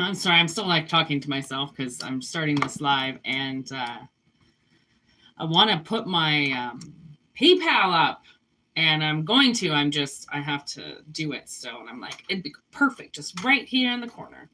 I'm sorry, I'm still like talking to myself because I'm starting this live, and I want to put my PayPal up, and I'm going to. I have to do it still, and I'm like, it'd be perfect, just right here in the corner.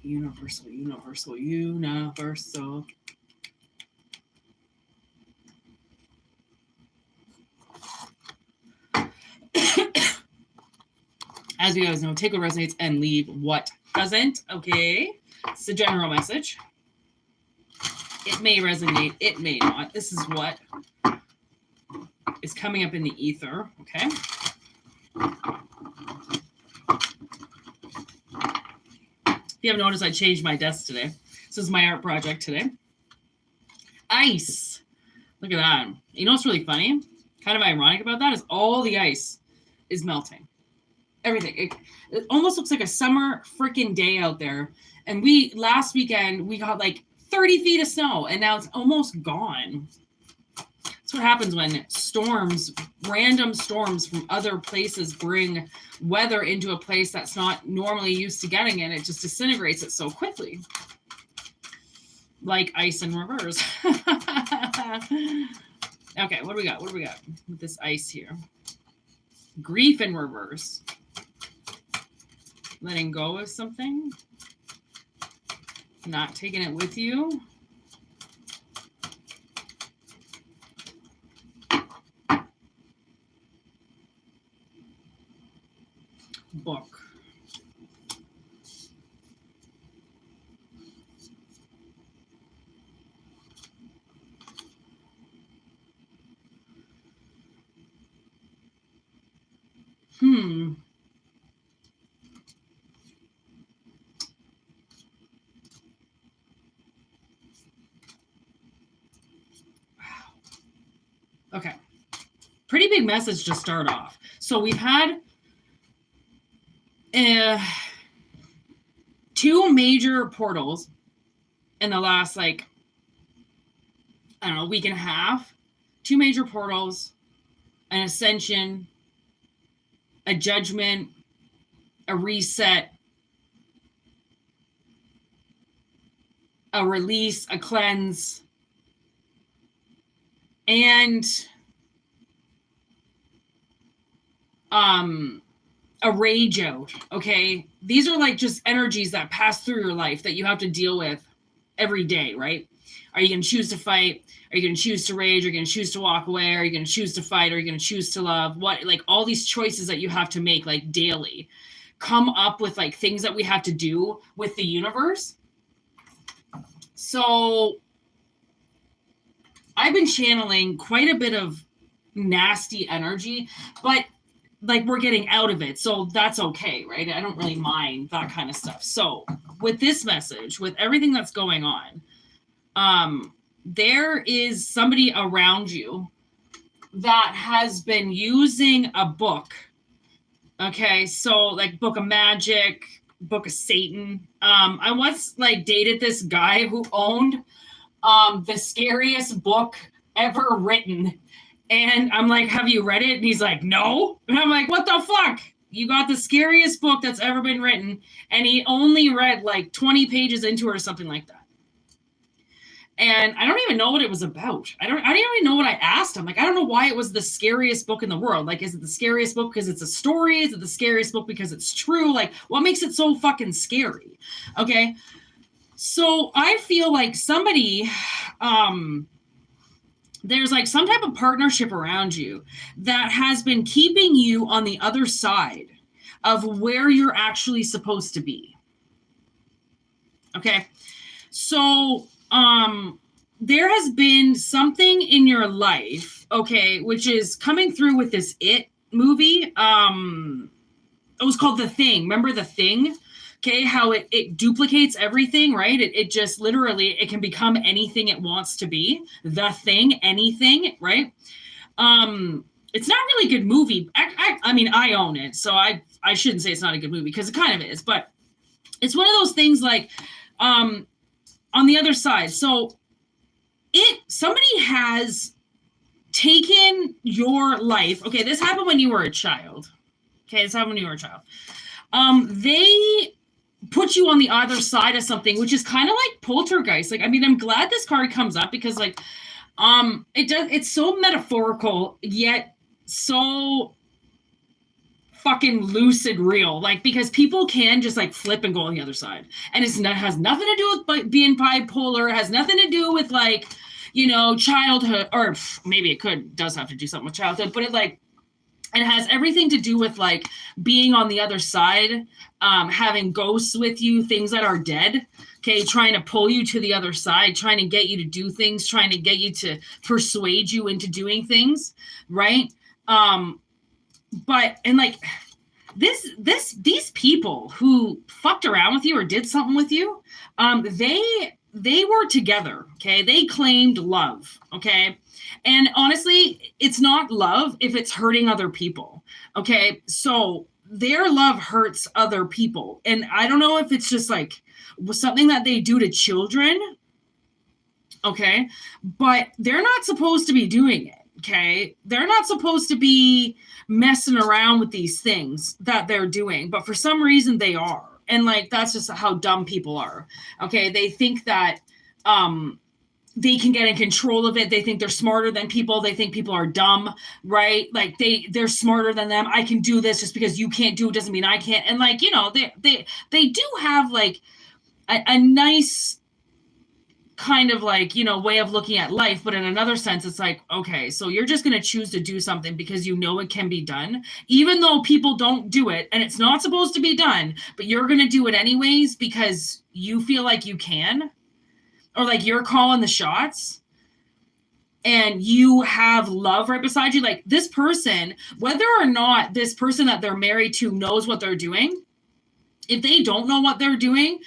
Universal, universal, universal. As you guys know, take what resonates and leave what doesn't. Okay. It's a general message. It may resonate, it may not. This is what is coming up in the ether. Okay. If you haven't noticed, I changed my desk today. This is my art project today. Ice. Look at that. You know what's really funny? Kind of ironic about that is all the ice is melting. Everything. It almost looks like a summer freaking day out there. And last weekend, we got like 30 feet of snow, and now it's almost gone. That's what happens when random storms from other places bring weather into a place that's not normally used to getting it. It just disintegrates it so quickly. Like ice in reverse. Okay, what do we got? What do we got with this ice here? Grief in reverse. Letting go of something. Not taking it with you. Book. Okay. Pretty big message to start off. So we've had two major portals in the last, week and a half. Two major portals, an ascension, a judgment, a reset, a release, a cleanse, and a rage out. Okay, these are like just energies that pass through your life that you have to deal with every day, right? Are you going to choose to fight? Are you going to choose to rage? Are you going to choose to walk away? Are you going to choose to fight? Are you going to choose to love? What, like all these choices that you have to make like daily come up with like things that we have to do with the universe. So I've been channeling quite a bit of nasty energy, but like we're getting out of it. So that's okay, right? I don't really mind that kind of stuff. So with this message, with everything that's going on, there is somebody around you that has been using a book. Okay. So like Book of Magic, Book of Satan. I once like dated this guy who owned the scariest book ever written. And I'm like, have you read it? And he's like, no. And I'm like, what the fuck? You got the scariest book that's ever been written. And he only read like 20 pages into it or something like that. And I don't even know what it was about. I didn't even know what I asked him. Like, I don't know why it was the scariest book in the world. Like, is it the scariest book because it's a story? Is it the scariest book because it's true? Like, what makes it so fucking scary? Okay. So I feel like somebody, there's like some type of partnership around you that has been keeping you on the other side of where you're actually supposed to be. Okay. So, there has been something in your life, okay, which is coming through with this It movie. It was called The Thing. Remember The Thing? Okay, how it duplicates everything, right? It just literally, it can become anything it wants to be. The thing, anything, right? It's not really a good movie. I mean, I own it, so I shouldn't say it's not a good movie, because it kind of is, but it's one of those things like, on the other side. So somebody has taken your life. Okay, this happened when you were a child. Okay, this happened when you were a child. They put you on the other side of something, which is kind of like poltergeist. Like, I mean, I'm glad this card comes up, because like, it's so metaphorical, yet so fucking lucid real. Like, because people can just like flip and go on the other side, and has nothing to do with being bipolar. It has nothing to do with like, you know, childhood, or maybe it does have to do something with childhood, but it has everything to do with like being on the other side, having ghosts with you, things that are dead, okay, trying to pull you to the other side, trying to get you to do things, trying to get you to persuade you into doing things, right? But, and like, these people who fucked around with you or did something with you, they were together, okay? They claimed love, okay? And honestly, it's not love if it's hurting other people, okay? So their love hurts other people. And I don't know if it's just like something that they do to children, okay? But they're not supposed to be doing it, okay? They're not supposed to be messing around with these things that they're doing, but for some reason they are. And like, that's just how dumb people are, okay? They think that they can get in control of it. They think they're smarter than people. They think people are dumb, right? Like they're smarter than them. I can do this. Just because you can't do it doesn't mean I can't. And like, you know, they do have like a nice kind of like, you know, way of looking at life. But in another sense, it's like, okay, so you're just going to choose to do something because you know it can be done, even though people don't do it and it's not supposed to be done, but you're going to do it anyways because you feel like you can, or like you're calling the shots, and you have love right beside you. Like this person, whether or not this person that they're married to knows what they're doing, if they don't know what they're doing,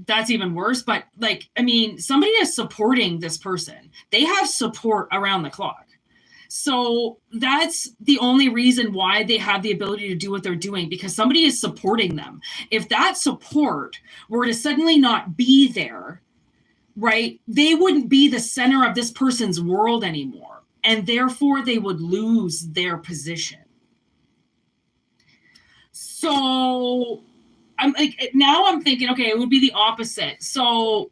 that's even worse. But like, I mean, somebody is supporting this person. They have support around the clock. So that's the only reason why they have the ability to do what they're doing, because somebody is supporting them. If that support were to suddenly not be there, right, they wouldn't be the center of this person's world anymore. And therefore they would lose their position. So I'm like, now I'm thinking, okay, it would be the opposite. So,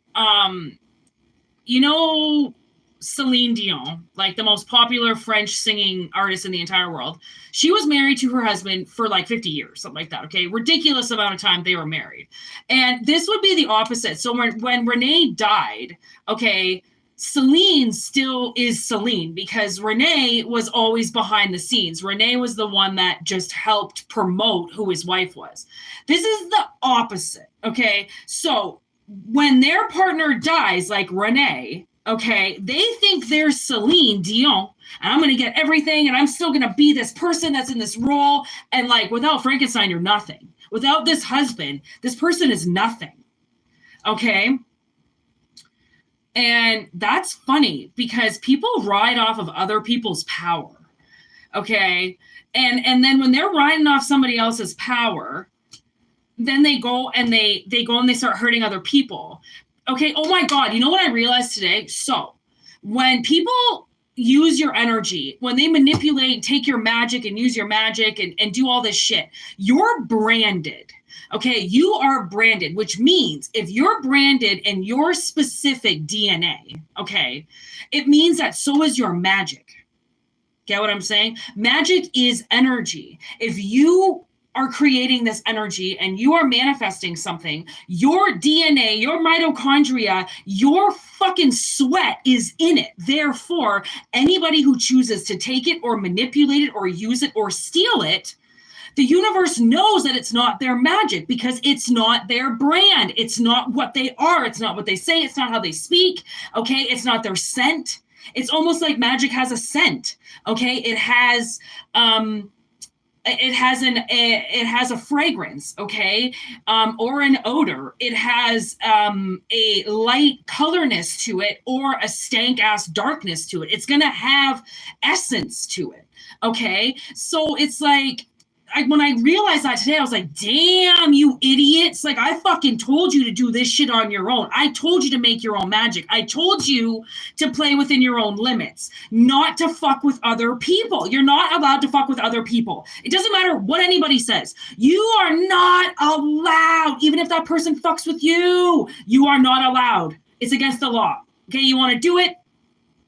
you know, Celine Dion, like the most popular French singing artist in the entire world, she was married to her husband for like 50 years, something like that. Okay. Ridiculous amount of time they were married. And this would be the opposite. So when Renee died, okay, Celine still is Celine because Renee was always behind the scenes. Renee was the one that just helped promote who his wife was. This is the opposite. Okay. So when their partner dies, like Renee, okay, they think they're Celine Dion, and I'm going to get everything, and I'm still going to be this person that's in this role. And like, without Frankenstein, you're nothing. Without this husband, this person is nothing. Okay. And that's funny because people ride off of other people's power. Okay. And then when they're riding off somebody else's power, then they go and they start hurting other people. Okay. Oh my God. You know what I realized today? So when people use your energy, when they manipulate and take your magic and use your magic and do all this shit, you're branded. Okay. You are branded, which means if you're branded in your specific DNA, okay, it means that so is your magic. Get what I'm saying? Magic is energy. If you are creating this energy and you are manifesting something, your DNA, your mitochondria, your fucking sweat is in it. Therefore, anybody who chooses to take it or manipulate it or use it or steal it, the universe knows that it's not their magic because it's not their brand. It's not what they are. It's not what they say. It's not how they speak. Okay. It's not their scent. It's almost like magic has a scent. Okay. It has, It has a fragrance, okay, or an odor. It has a light colorness to it, or a stank ass darkness to it. It's gonna have essence to it, okay. So it's like, when I realized that today, I was like, damn, you idiots. Like, I fucking told you to do this shit on your own. I told you to make your own magic. I told you to play within your own limits, not to fuck with other people. You're not allowed to fuck with other people. It doesn't matter what anybody says. You are not allowed. Even if that person fucks with you, you are not allowed. It's against the law. Okay, you want to do it?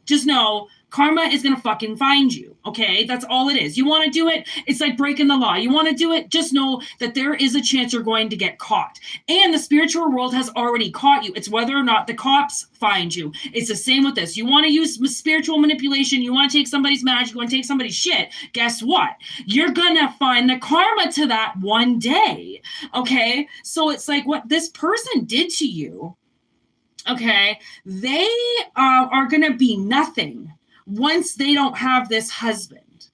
Just know karma is going to fucking find you, okay? That's all it is. You want to do it? It's like breaking the law. You want to do it? Just know that there is a chance you're going to get caught. And the spiritual world has already caught you. It's whether or not the cops find you. It's the same with this. You want to use spiritual manipulation. You want to take somebody's magic. You want to take somebody's shit. Guess what? You're going to find the karma to that one day, okay? So it's like what this person did to you, okay? They are going to be nothing once they don't have this husband.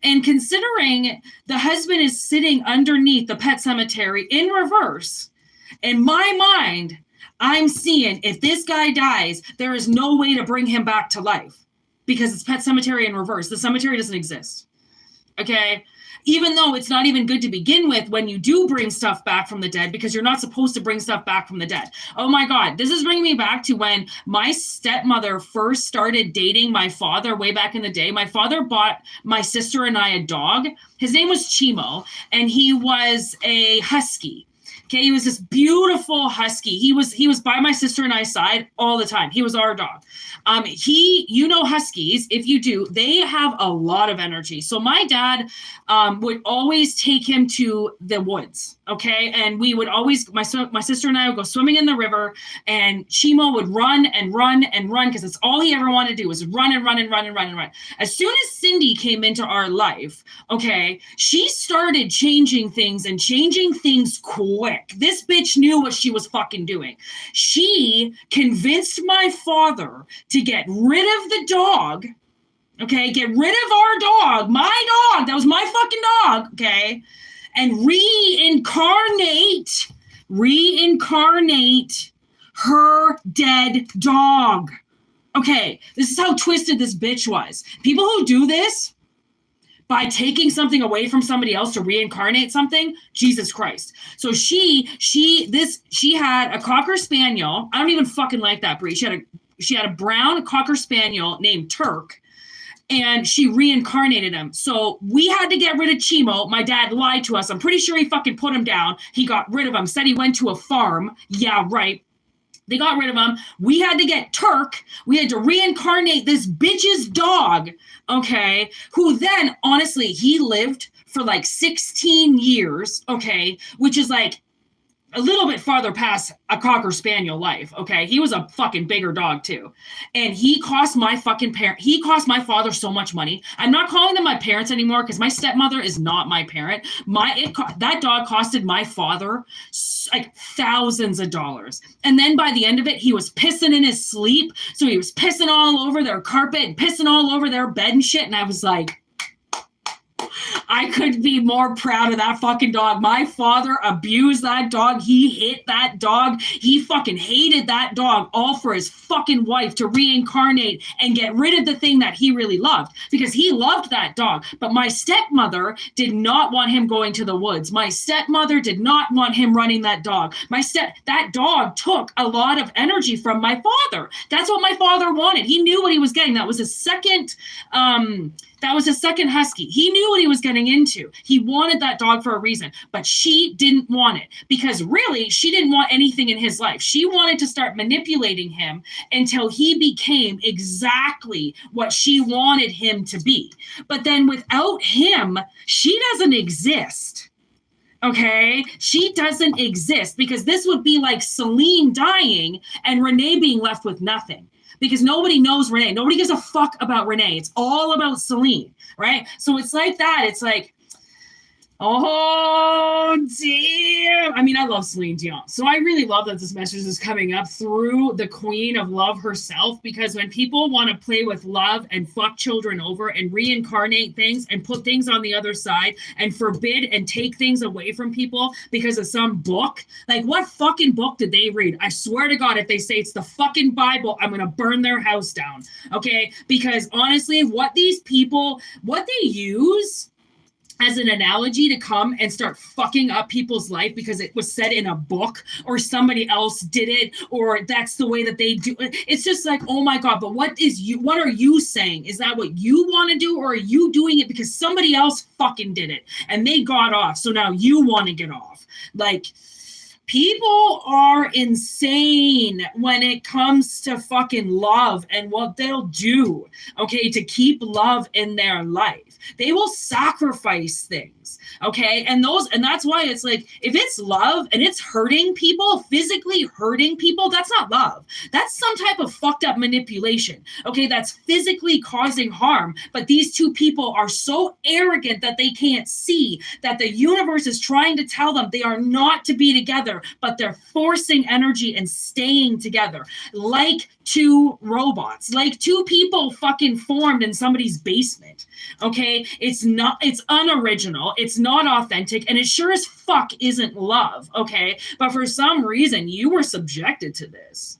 And considering the husband is sitting underneath the pet cemetery in reverse, in my mind, I'm seeing if this guy dies, there is no way to bring him back to life because it's pet cemetery in reverse. The cemetery doesn't exist. Okay? Even though it's not even good to begin with when you do bring stuff back from the dead, because you're not supposed to bring stuff back from the dead. Oh my God, this is bringing me back to when my stepmother first started dating my father way back in the day. My father bought my sister and I a dog. His name was Chimo, and he was a husky. Okay, he was this beautiful husky. He was by my sister and I's side all the time. He was our dog. You know huskies, if you do, they have a lot of energy. So my dad would always take him to the woods, okay? And we would always, my sister and I would go swimming in the river, and Chimo would run and run and run because it's all he ever wanted to do was run and run and run and run and run. As soon as Cindy came into our life, okay, she started changing things and changing things quick. This bitch knew what she was fucking doing. She convinced my father to get rid of the dog, okay? Get rid of our dog, my dog, that was my fucking dog, okay? And reincarnate her dead dog. Okay, this is how twisted this bitch was. People who do this by taking something away from somebody else to reincarnate something, Jesus Christ. So she had a Cocker Spaniel. I don't even fucking like that breed. She had a brown Cocker Spaniel named Turk, and she reincarnated him. So we had to get rid of Chimo. My dad lied to us. I'm pretty sure he fucking put him down. He got rid of him, said he went to a farm. Yeah, right. They got rid of him. We had to get Turk. We had to reincarnate this bitch's dog, okay, who then, honestly, he lived for like 16 years, okay, which is like a little bit farther past a Cocker Spaniel life, okay? He was a fucking bigger dog too. And he cost my father so much money. I'm not calling them my parents anymore because my stepmother is not my parent. That dog costed my father like thousands of dollars. And then by the end of it, he was pissing in his sleep. So he was pissing all over their carpet and pissing all over their bed and shit. And I was like, I couldn't be more proud of that fucking dog. My father abused that dog. He hit that dog. He fucking hated that dog, all for his fucking wife to reincarnate and get rid of the thing that he really loved, because he loved that dog. But my stepmother did not want him going to the woods. My stepmother did not want him running that dog. That dog took a lot of energy from my father. That's what my father wanted. He knew what he was getting. That was his second husky. He knew what he was getting into. He wanted that dog for a reason, but she didn't want it, because really she didn't want anything in his life. She wanted to start manipulating him until he became exactly what she wanted him to be. But then without him, she doesn't exist. Okay, she doesn't exist, because this would be like Celine dying and Renee being left with nothing. Because nobody knows Renee. Nobody gives a fuck about Renee. It's all about Celine, right? So it's like that. It's like, Oh, damn. I mean, I love Celine Dion. So I really love that this message is coming up through the queen of love herself, because when people want to play with love and fuck children over and reincarnate things and put things on the other side and forbid and take things away from people because of some book, like what fucking book did they read? I swear to God, if they say it's the fucking Bible, I'm going to burn their house down. Okay? Because honestly, what these people, what they use as an analogy to come and start fucking up people's life because it was said in a book or somebody else did it or that's the way that they do it. It's just like, oh my God, but what are you saying? Is that what you want to do, or are you doing it because somebody else fucking did it and they got off, so now you want to get off? Like, people are insane when it comes to fucking love and what they'll do, okay, to keep love in their life. They will sacrifice things, okay? And that's why it's like, if it's love and it's hurting people, physically hurting people, that's not love. That's some type of fucked up manipulation, okay? That's physically causing harm. But these two people are so arrogant that they can't see that the universe is trying to tell them they are not to be together, but they're forcing energy and staying together like two robots, like two people fucking formed in somebody's basement, okay? It's unoriginal, it's not authentic, and it sure as fuck isn't love, okay? But for some reason, you were subjected to this.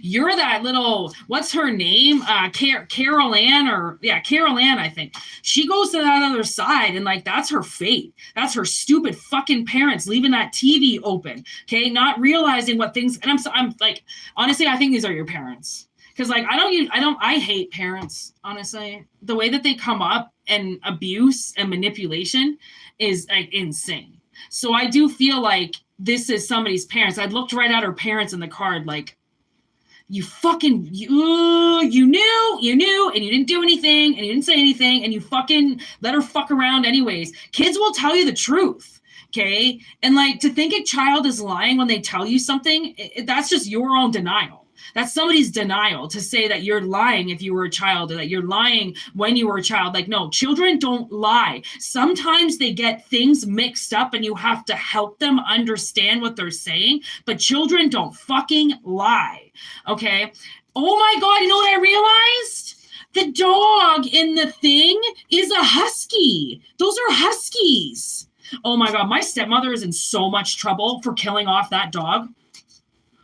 You're that little, what's her name? Carol Ann, I think. She goes to that other side, and like, that's her fate. That's her stupid fucking parents leaving that TV open, okay? Not realizing what things, and I'm like, honestly, I think these are your parents. Because like, I hate parents, honestly. The way that they come up and abuse and manipulation is like insane. So I do feel like this is somebody's parents. I looked right at her parents in the card, like, you knew, and you didn't do anything, and you didn't say anything, and you fucking let her fuck around anyways. Kids will tell you the truth, okay? And like, to think a child is lying when they tell you something, that's just your own denial. That's somebody's denial to say that you're lying if you were a child, or that you're lying when you were a child. Like, no, children don't lie. Sometimes they get things mixed up and you have to help them understand what they're saying, but children don't fucking lie, okay? Oh my God, you know what I realized? The dog in the thing is a husky. Those are huskies. Oh my God, my stepmother is in so much trouble for killing off that dog.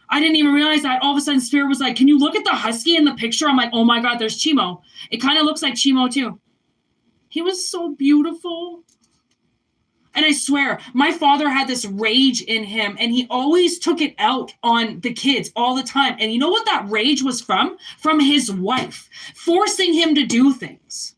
I didn't even realize that. All of a sudden, Spirit was like, can you look at the husky in the picture? I'm like, oh my God, there's Chimo. It kind of looks like Chimo too. He was so beautiful. And I swear, my father had this rage in him, and he always took it out on the kids all the time. And you know what that rage was from? From his wife, forcing him to do things.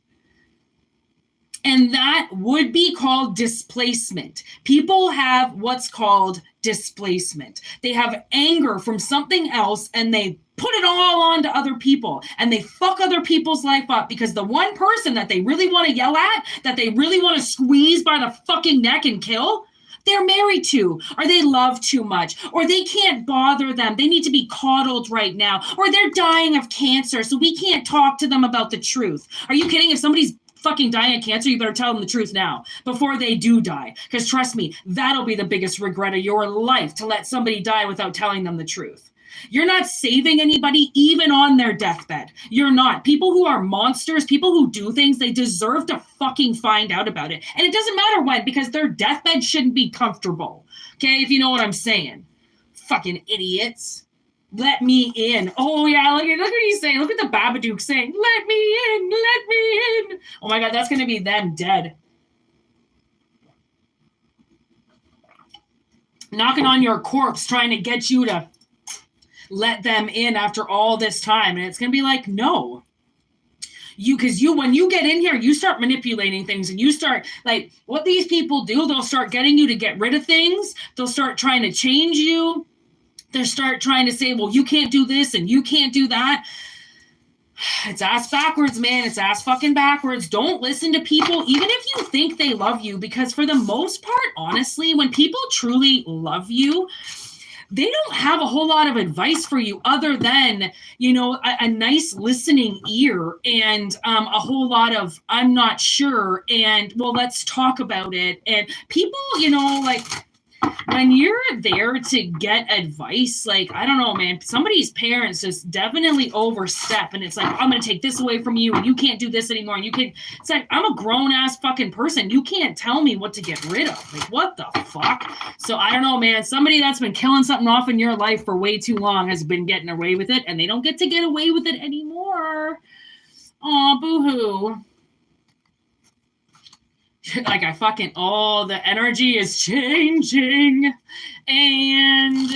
And that would be called displacement. People have what's called displacement. They have anger from something else, and they put it all onto other people, and they fuck other people's life up because the one person that they really want to yell at, that they really want to squeeze by the fucking neck and kill, they're married to, or they love too much, or they can't bother them. They need to be coddled right now, or they're dying of cancer, so we can't talk to them about the truth. Are you kidding? If somebody's fucking dying of cancer, you better tell them the truth now before they do die. Because trust me, that'll be the biggest regret of your life, to let somebody die without telling them the truth. You're not saving anybody, even on their deathbed. You're not. People who are monsters, people who do things, they deserve to fucking find out about it. And it doesn't matter when, because their deathbed shouldn't be comfortable. Okay, if you know what I'm saying. Fucking idiots. Let me in. Oh yeah, look what he's saying. Look at the Babadook saying, let me in, let me in. Oh my God, that's going to be them dead. Knocking on your corpse, trying to get you to let them in after all this time. And it's going to be like, no. Because when you get in here, you start manipulating things, and you start, like, what these people do, they'll start getting you to get rid of things. They'll start trying to change you. They start trying to say, well, you can't do this and you can't do that. It's ass backwards, man. It's ass fucking backwards. Don't listen to people, even if you think they love you, because for the most part, honestly, when people truly love you, they don't have a whole lot of advice for you other than, a nice listening ear and a whole lot of, I'm not sure. And well, let's talk about it. And people, like, when you're there to get advice, like, I don't know, man, somebody's parents just definitely overstep. And it's like, I'm going to take this away from you and you can't do this anymore. And it's like, I'm a grown ass fucking person. You can't tell me what to get rid of. Like, what the fuck? So I don't know, man, somebody that's been killing something off in your life for way too long has been getting away with it, and they don't get to get away with it anymore. Aw, boo-hoo. Like the energy is changing, and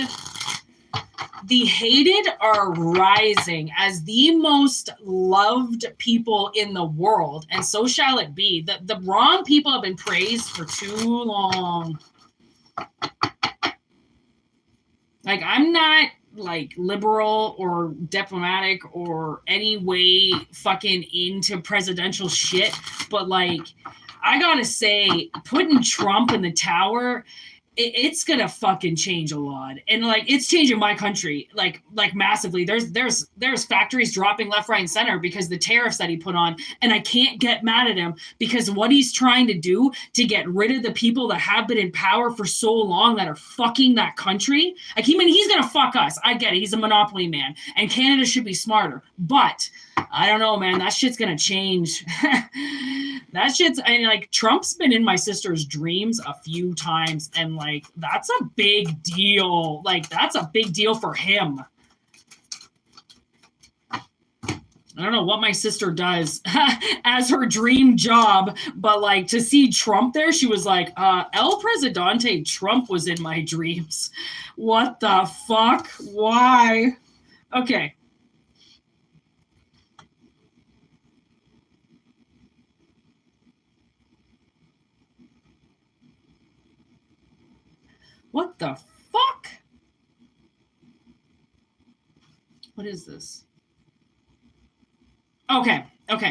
the hated are rising as the most loved people in the world, and so shall it be. The wrong people have been praised for too long. Like, I'm not like liberal or diplomatic or any way fucking into presidential shit, but like, I gotta say, putting Trump in the tower, it's gonna fucking change a lot. And like, it's changing my country like massively. There's factories dropping left, right, and center because the tariffs that he put on, and I can't get mad at him because what he's trying to do to get rid of the people that have been in power for so long that are fucking that country. Like, he's gonna fuck us. I get it. He's a monopoly man, and Canada should be smarter. But I don't know, man. That shit's gonna change. Like, Trump's been in my sister's dreams a few times, and like, that's a big deal. Like, that's a big deal for him. I don't know what my sister does as her dream job, but like, to see Trump there, she was like, El Presidente Trump was in my dreams. What the fuck? Why? Okay. What the fuck? What is this? Okay.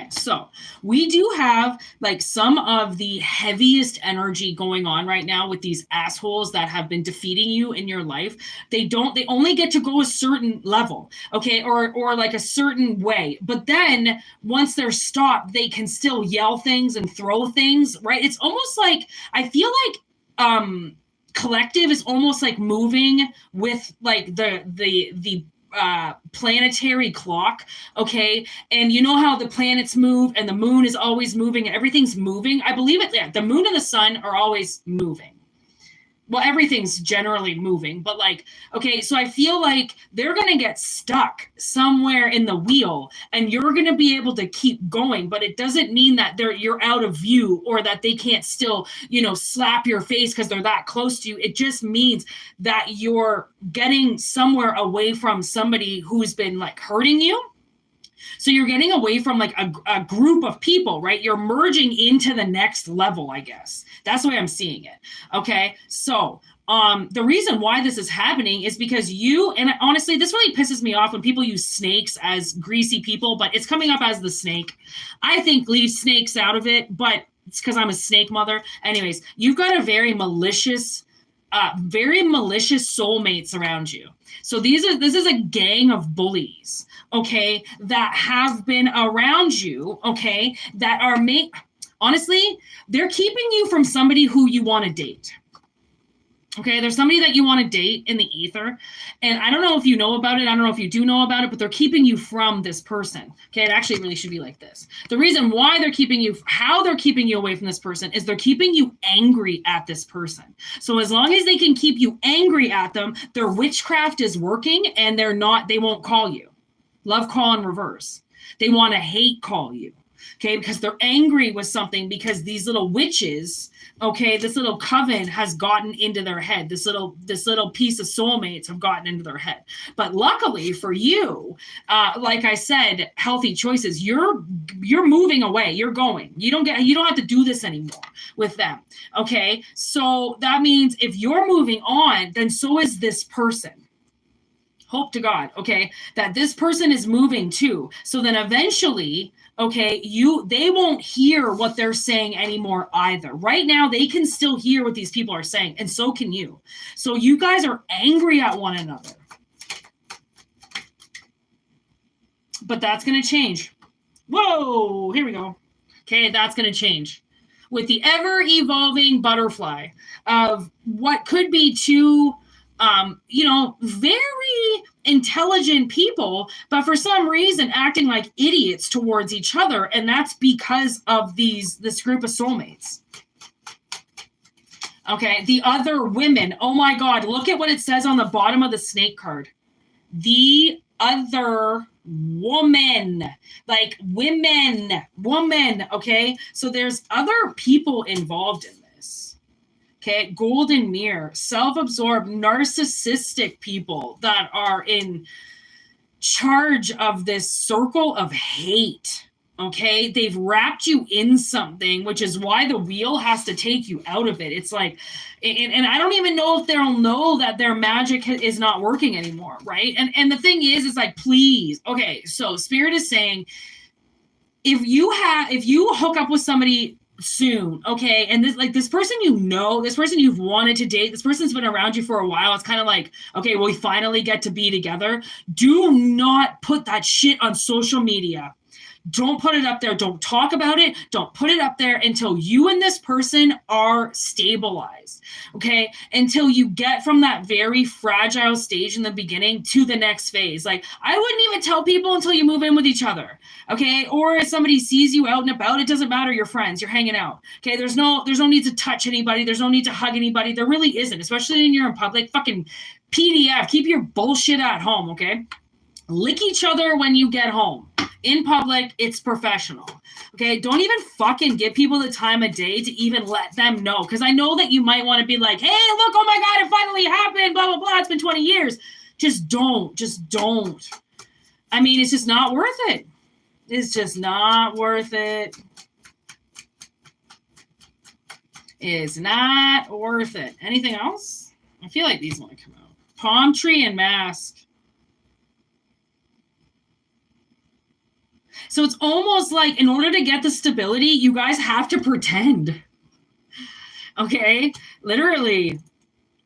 So we do have like some of the heaviest energy going on right now with these assholes that have been defeating you in your life. They only get to go a certain level, okay, or like a certain way. But then once they're stopped, they can still yell things and throw things, right? It's almost like, I feel like collective is almost like moving with like the planetary clock, okay? And you know how the planets move and the moon is always moving and everything's moving? I believe it. Yeah, the moon and the sun are always moving. Well, everything's generally moving, but like, okay, so I feel like they're going to get stuck somewhere in the wheel and you're going to be able to keep going, but it doesn't mean that you're out of view or that they can't still, slap your face because they're that close to you. It just means that you're getting somewhere away from somebody who's been like hurting you. So you're getting away from like a group of people, right? You're merging into the next level, I guess. That's the way I'm seeing it. Okay. So the reason why this is happening is because and honestly, this really pisses me off when people use snakes as greasy people, but it's coming up as the snake. I think leave snakes out of it, but it's because I'm a snake mother. Anyways, you've got a very malicious soulmates around you. So this is a gang of bullies, okay, that have been around you, okay, that are honestly, they're keeping you from somebody who you want to date. Okay, there's somebody that you want to date in the ether, and I don't know if you know about it. I don't know if you do know about it, but they're keeping you from this person. Okay, it actually really should be like this. The reason why how they're keeping you away from this person is they're keeping you angry at this person. So as long as they can keep you angry at them, their witchcraft is working, and they won't call you. Love call in reverse. They want to hate call you. Okay, because they're angry with something because these little witches, okay, this little coven has gotten into their head. This little piece of soulmates have gotten into their head. But luckily for you, like I said, healthy choices. You're moving away. You're going. You don't have to do this anymore with them. Okay, so that means if you're moving on, then so is this person. hope to God, okay, that this person is moving too. So then eventually, okay, they won't hear what they're saying anymore either. Right now, they can still hear what these people are saying, and so can you. So you guys are angry at one another. But that's going to change. Whoa, here we go. Okay, that's going to change. With the ever-evolving butterfly of what could be two, very intelligent people, but for some reason acting like idiots towards each other, and that's because of this group of soulmates. Okay, the other women. Oh my God, look at what it says on the bottom of the snake card. The other woman, like woman, okay? So there's other people involved in this. Okay, golden mirror, self-absorbed, narcissistic people that are in charge of this circle of hate. Okay, they've wrapped you in something, which is why the wheel has to take you out of it. It's like, and I don't even know if they'll know that their magic is not working anymore, right? And the thing is like, please, okay, so Spirit is saying, if you hook up with somebody soon, okay, and this person this person you've wanted to date, this person's been around you for a while, it's kind of like, okay, well, we finally get to be together. Do not put that shit on social media. Don't put it up there. Don't talk about it. Don't put it up there until you and this person are stabilized, okay? Until you get from that very fragile stage in the beginning to the next phase. Like, I wouldn't even tell people until you move in with each other, okay? Or if somebody sees you out and about, it doesn't matter. You're friends. You're hanging out, okay? There's no need to touch anybody. There's no need to hug anybody. There really isn't, especially when you're in public. Fucking PDF. Keep your bullshit at home, okay? Lick each other when you get home. In public, it's professional. Okay, don't even fucking give people the time of day to even let them know. Because I know that you might want to be like, hey, look, oh my God, it finally happened, blah, blah, blah. It's been 20 years. Just don't. I mean, it's just not worth it. It's just not worth it. It's not worth it. Anything else? I feel like these want to come out. Palm tree and mask. So it's almost like in order to get the stability, you guys have to pretend. Okay? Literally.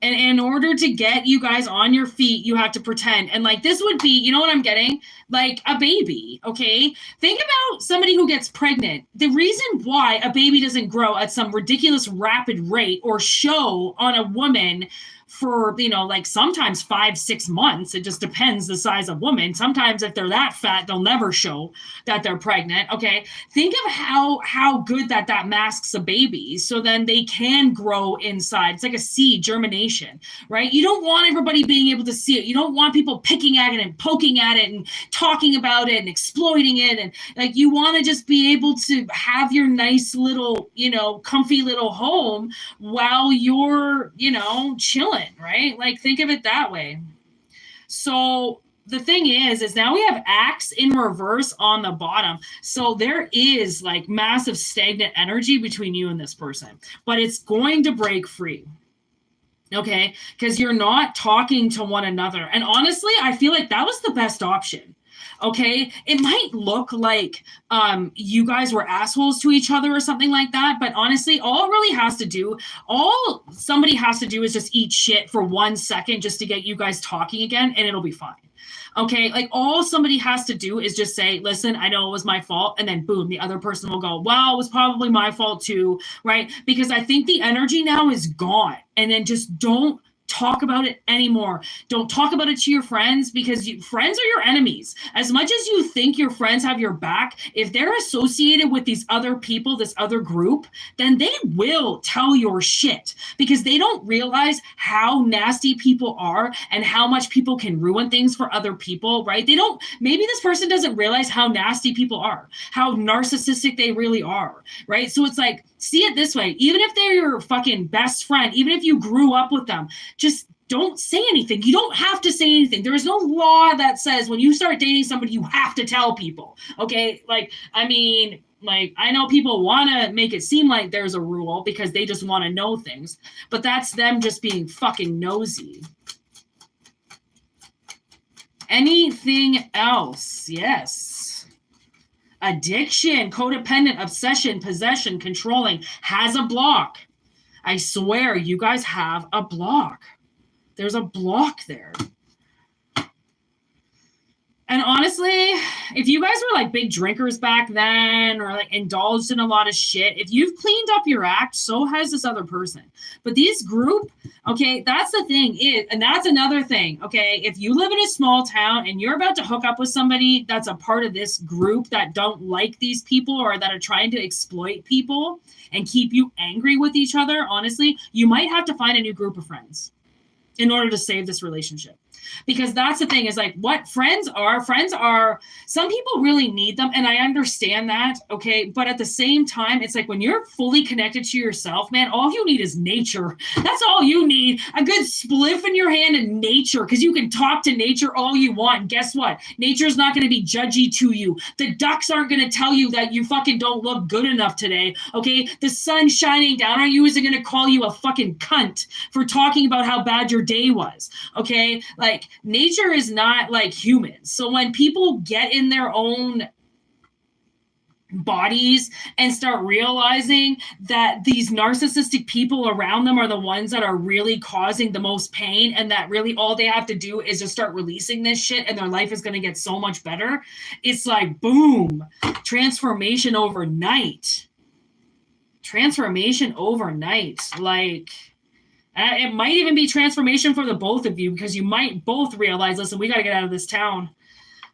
And in order to get you guys on your feet, you have to pretend. And like this would be, you know what I'm getting? Like a baby, okay? Think about somebody who gets pregnant. The reason why a baby doesn't grow at some ridiculous rapid rate or show on a woman for, like sometimes 5-6 months. It just depends the size of woman. Sometimes if they're that fat, they'll never show that they're pregnant. Okay. Think of how good that masks a baby. So then they can grow inside. It's like a seed germination, right? You don't want everybody being able to see it. You don't want people picking at it and poking at it and talking about it and exploiting it. And like, you want to just be able to have your nice little, comfy little home while you're, chilling. Right? Like, think of it that way. So the thing is now we have Axe in reverse on the bottom. So there is like massive stagnant energy between you and this person, but it's going to break free. Okay? Because you're not talking to one another. And honestly, I feel like that was the best option. Okay, it might look like you guys were assholes to each other or something like that, but honestly, all somebody has to do is just eat shit for 1 second just to get you guys talking again, and it'll be fine. Okay, like all somebody has to do is just say, listen, I know it was my fault, and then boom, the other person will go, well, it was probably my fault too, right? Because I think the energy now is gone, and then just don't talk about it anymore. Don't talk about it to your friends, because friends are your enemies. As much as you think your friends have your back, if they're associated with these other people, this other group, then they will tell your shit, because they don't realize how nasty people are and how much people can ruin things for other people, right? Maybe this person doesn't realize how nasty people are, how narcissistic they really are, right? So it's like, see it this way. Even if they're your fucking best friend, even if you grew up with them, just don't say anything. You don't have to say anything. There is no law that says when you start dating somebody, you have to tell people. Okay? I know people want to make it seem like there's a rule because they just want to know things, but that's them just being fucking nosy. Anything else? Yes. Addiction, codependent, obsession, possession, controlling, has a block. I swear you guys have a block. There's a block there. And honestly, if you guys were like big drinkers back then or like indulged in a lot of shit, if you've cleaned up your act, so has this other person. But these group, okay, that's the thing. And that's another thing, okay? If you live in a small town and you're about to hook up with somebody that's a part of this group that don't like these people or that are trying to exploit people and keep you angry with each other, honestly, you might have to find a new group of friends in order to save this relationship. Because that's the thing is like what friends are, some people really need them. And I understand that. Okay. But at the same time, it's like when you're fully connected to yourself, man, all you need is nature. That's all you need. A good spliff in your hand in nature. Cause you can talk to nature all you want. And guess what? Nature's not going to be judgy to you. The ducks aren't going to tell you that you fucking don't look good enough today. Okay. The sun shining down on you isn't going to call you a fucking cunt for talking about how bad your day was. Okay. Like nature is not like humans. So when people get in their own bodies and start realizing that these narcissistic people around them are the ones that are really causing the most pain and that really all they have to do is just start releasing this shit and their life is going to get so much better. It's like, boom, transformation overnight. Transformation overnight. Like, it might even be transformation for the both of you because you might both realize, listen, we got to get out of this town,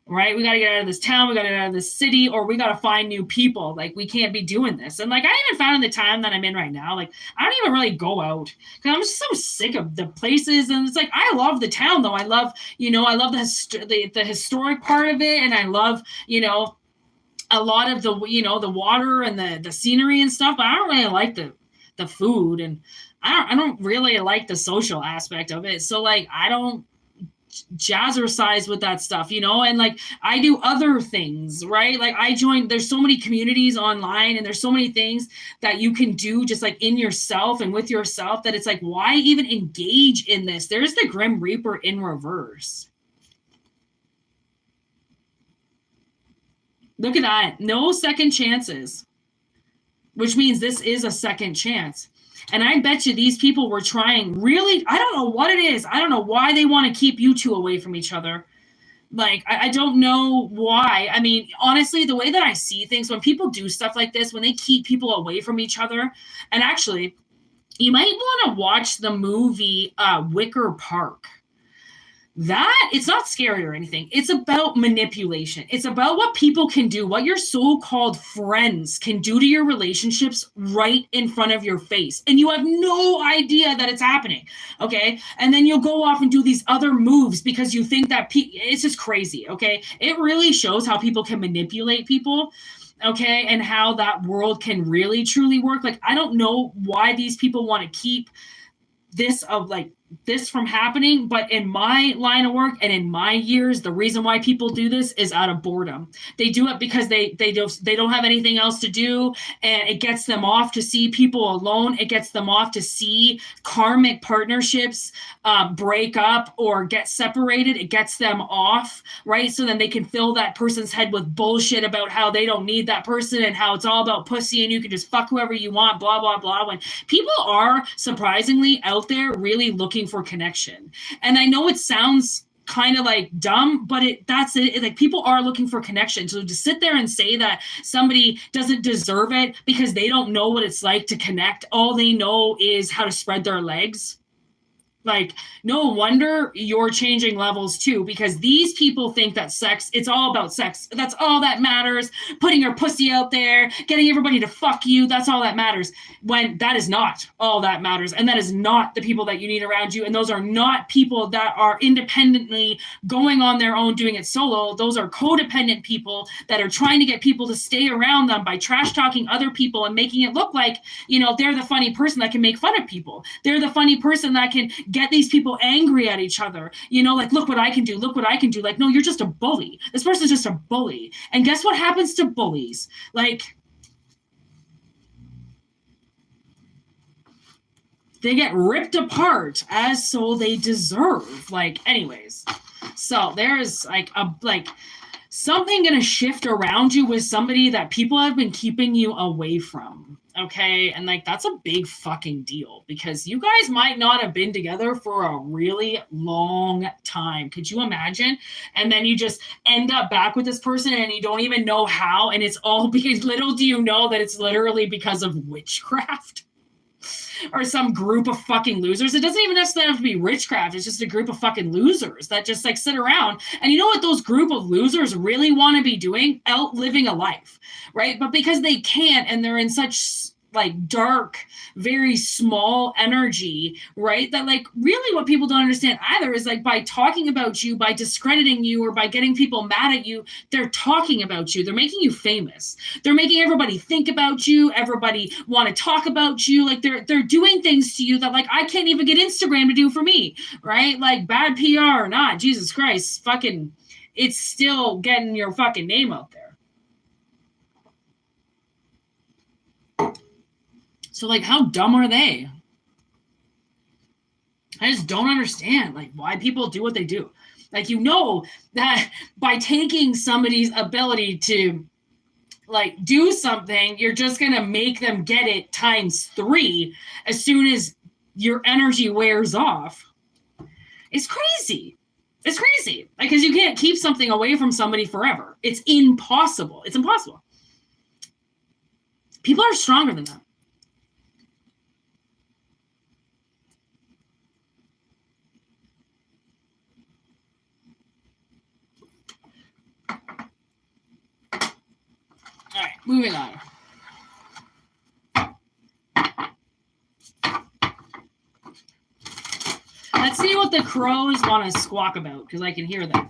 right? We got to get out of this town. We got to get out of this city, or we got to find new people. Like, we can't be doing this. And like, I even found in the time that I'm in right now, like, I don't even really go out because I'm just so sick of the places. And it's like, I love the town though. I love, I love the historic part of it. And I love, a lot of the, the water and the scenery and stuff, but I don't really like the food, and I don't really like the social aspect of it. So like, I don't jazzercise with that stuff, and like I do other things, right? Like there's so many communities online and there's so many things that you can do just like in yourself and with yourself that it's like, why even engage in this? There's the Grim Reaper in reverse. Look at that. No second chances, which means this is a second chance. And I bet you these people were trying really, I don't know what it is. I don't know why they want to keep you two away from each other. Like, I don't know why. I mean, honestly, the way that I see things, when people do stuff like this, when they keep people away from each other, and actually, you might want to watch the movie Wicker Park. That, it's not scary or anything. It's about manipulation. It's about what people can do, what your so-called friends can do to your relationships right in front of your face. And you have no idea that it's happening, okay? And then you'll go off and do these other moves because you think that it's just crazy, okay? It really shows how people can manipulate people, okay? And how that world can really, truly work. Like, I don't know why these people want to keep this from happening, but in my line of work and in my years, the reason why people do this is out of boredom. They do it because they don't have anything else to do, and it gets them off to see people alone. It gets them off to see karmic partnerships break up or get separated. It gets them off, right? So then they can fill that person's head with bullshit about how they don't need that person and how it's all about pussy and you can just fuck whoever you want, blah, blah, blah. When people are surprisingly out there really looking for connection. And I know it sounds kind of like dumb, but that's it. Like, people are looking for connection. So to sit there and say that somebody doesn't deserve it because they don't know what it's like to connect, all they know is how to spread their legs. Like, no wonder you're changing levels too, because these people think that sex, it's all about sex. That's all that matters. Putting your pussy out there, getting everybody to fuck you, that's all that matters. When that is not all that matters. And that is not the people that you need around you. And those are not people that are independently going on their own, doing it solo. Those are codependent people that are trying to get people to stay around them by trash talking other people and making it look like, they're the funny person that can make fun of people. They're the funny person that can get these people angry at each other, like, look what I can do, look what I can do. Like, no, you're just a bully. This person's just a bully. And guess what happens to bullies? Like, they get ripped apart, as so they deserve. Like, anyways, So there's like something going to shift around you with somebody that people have been keeping you away from. Okay. And like, that's a big fucking deal because you guys might not have been together for a really long time. Could you imagine? And then you just end up back with this person and you don't even know how. And it's all because little do you know that it's literally because of witchcraft. Or some group of fucking losers. It doesn't even necessarily have to be witchcraft. It's just a group of fucking losers that just like sit around. And you know what those group of losers really want to be doing? Outliving a life, right? But because they can't and they're in such like dark, very small energy, right? That like really what people don't understand either is like by talking about you, by discrediting you, or by getting people mad at you, they're talking about you. They're making you famous. They're making everybody think about you. Everybody want to talk about you. Like they're doing things to you that like I can't even get Instagram to do for me, right? Like bad PR or not, Jesus Christ, fucking, it's still getting your fucking name out there. So, like, how dumb are they? I just don't understand, like, why people do what they do. Like, you know that by taking somebody's ability to, like, do something, you're just going to make them get it times 3 as soon as your energy wears off. It's crazy. It's crazy. Like, because you can't keep something away from somebody forever. It's impossible. It's impossible. People are stronger than that. All right, moving on. Let's see what the crows want to squawk about, because I can hear them.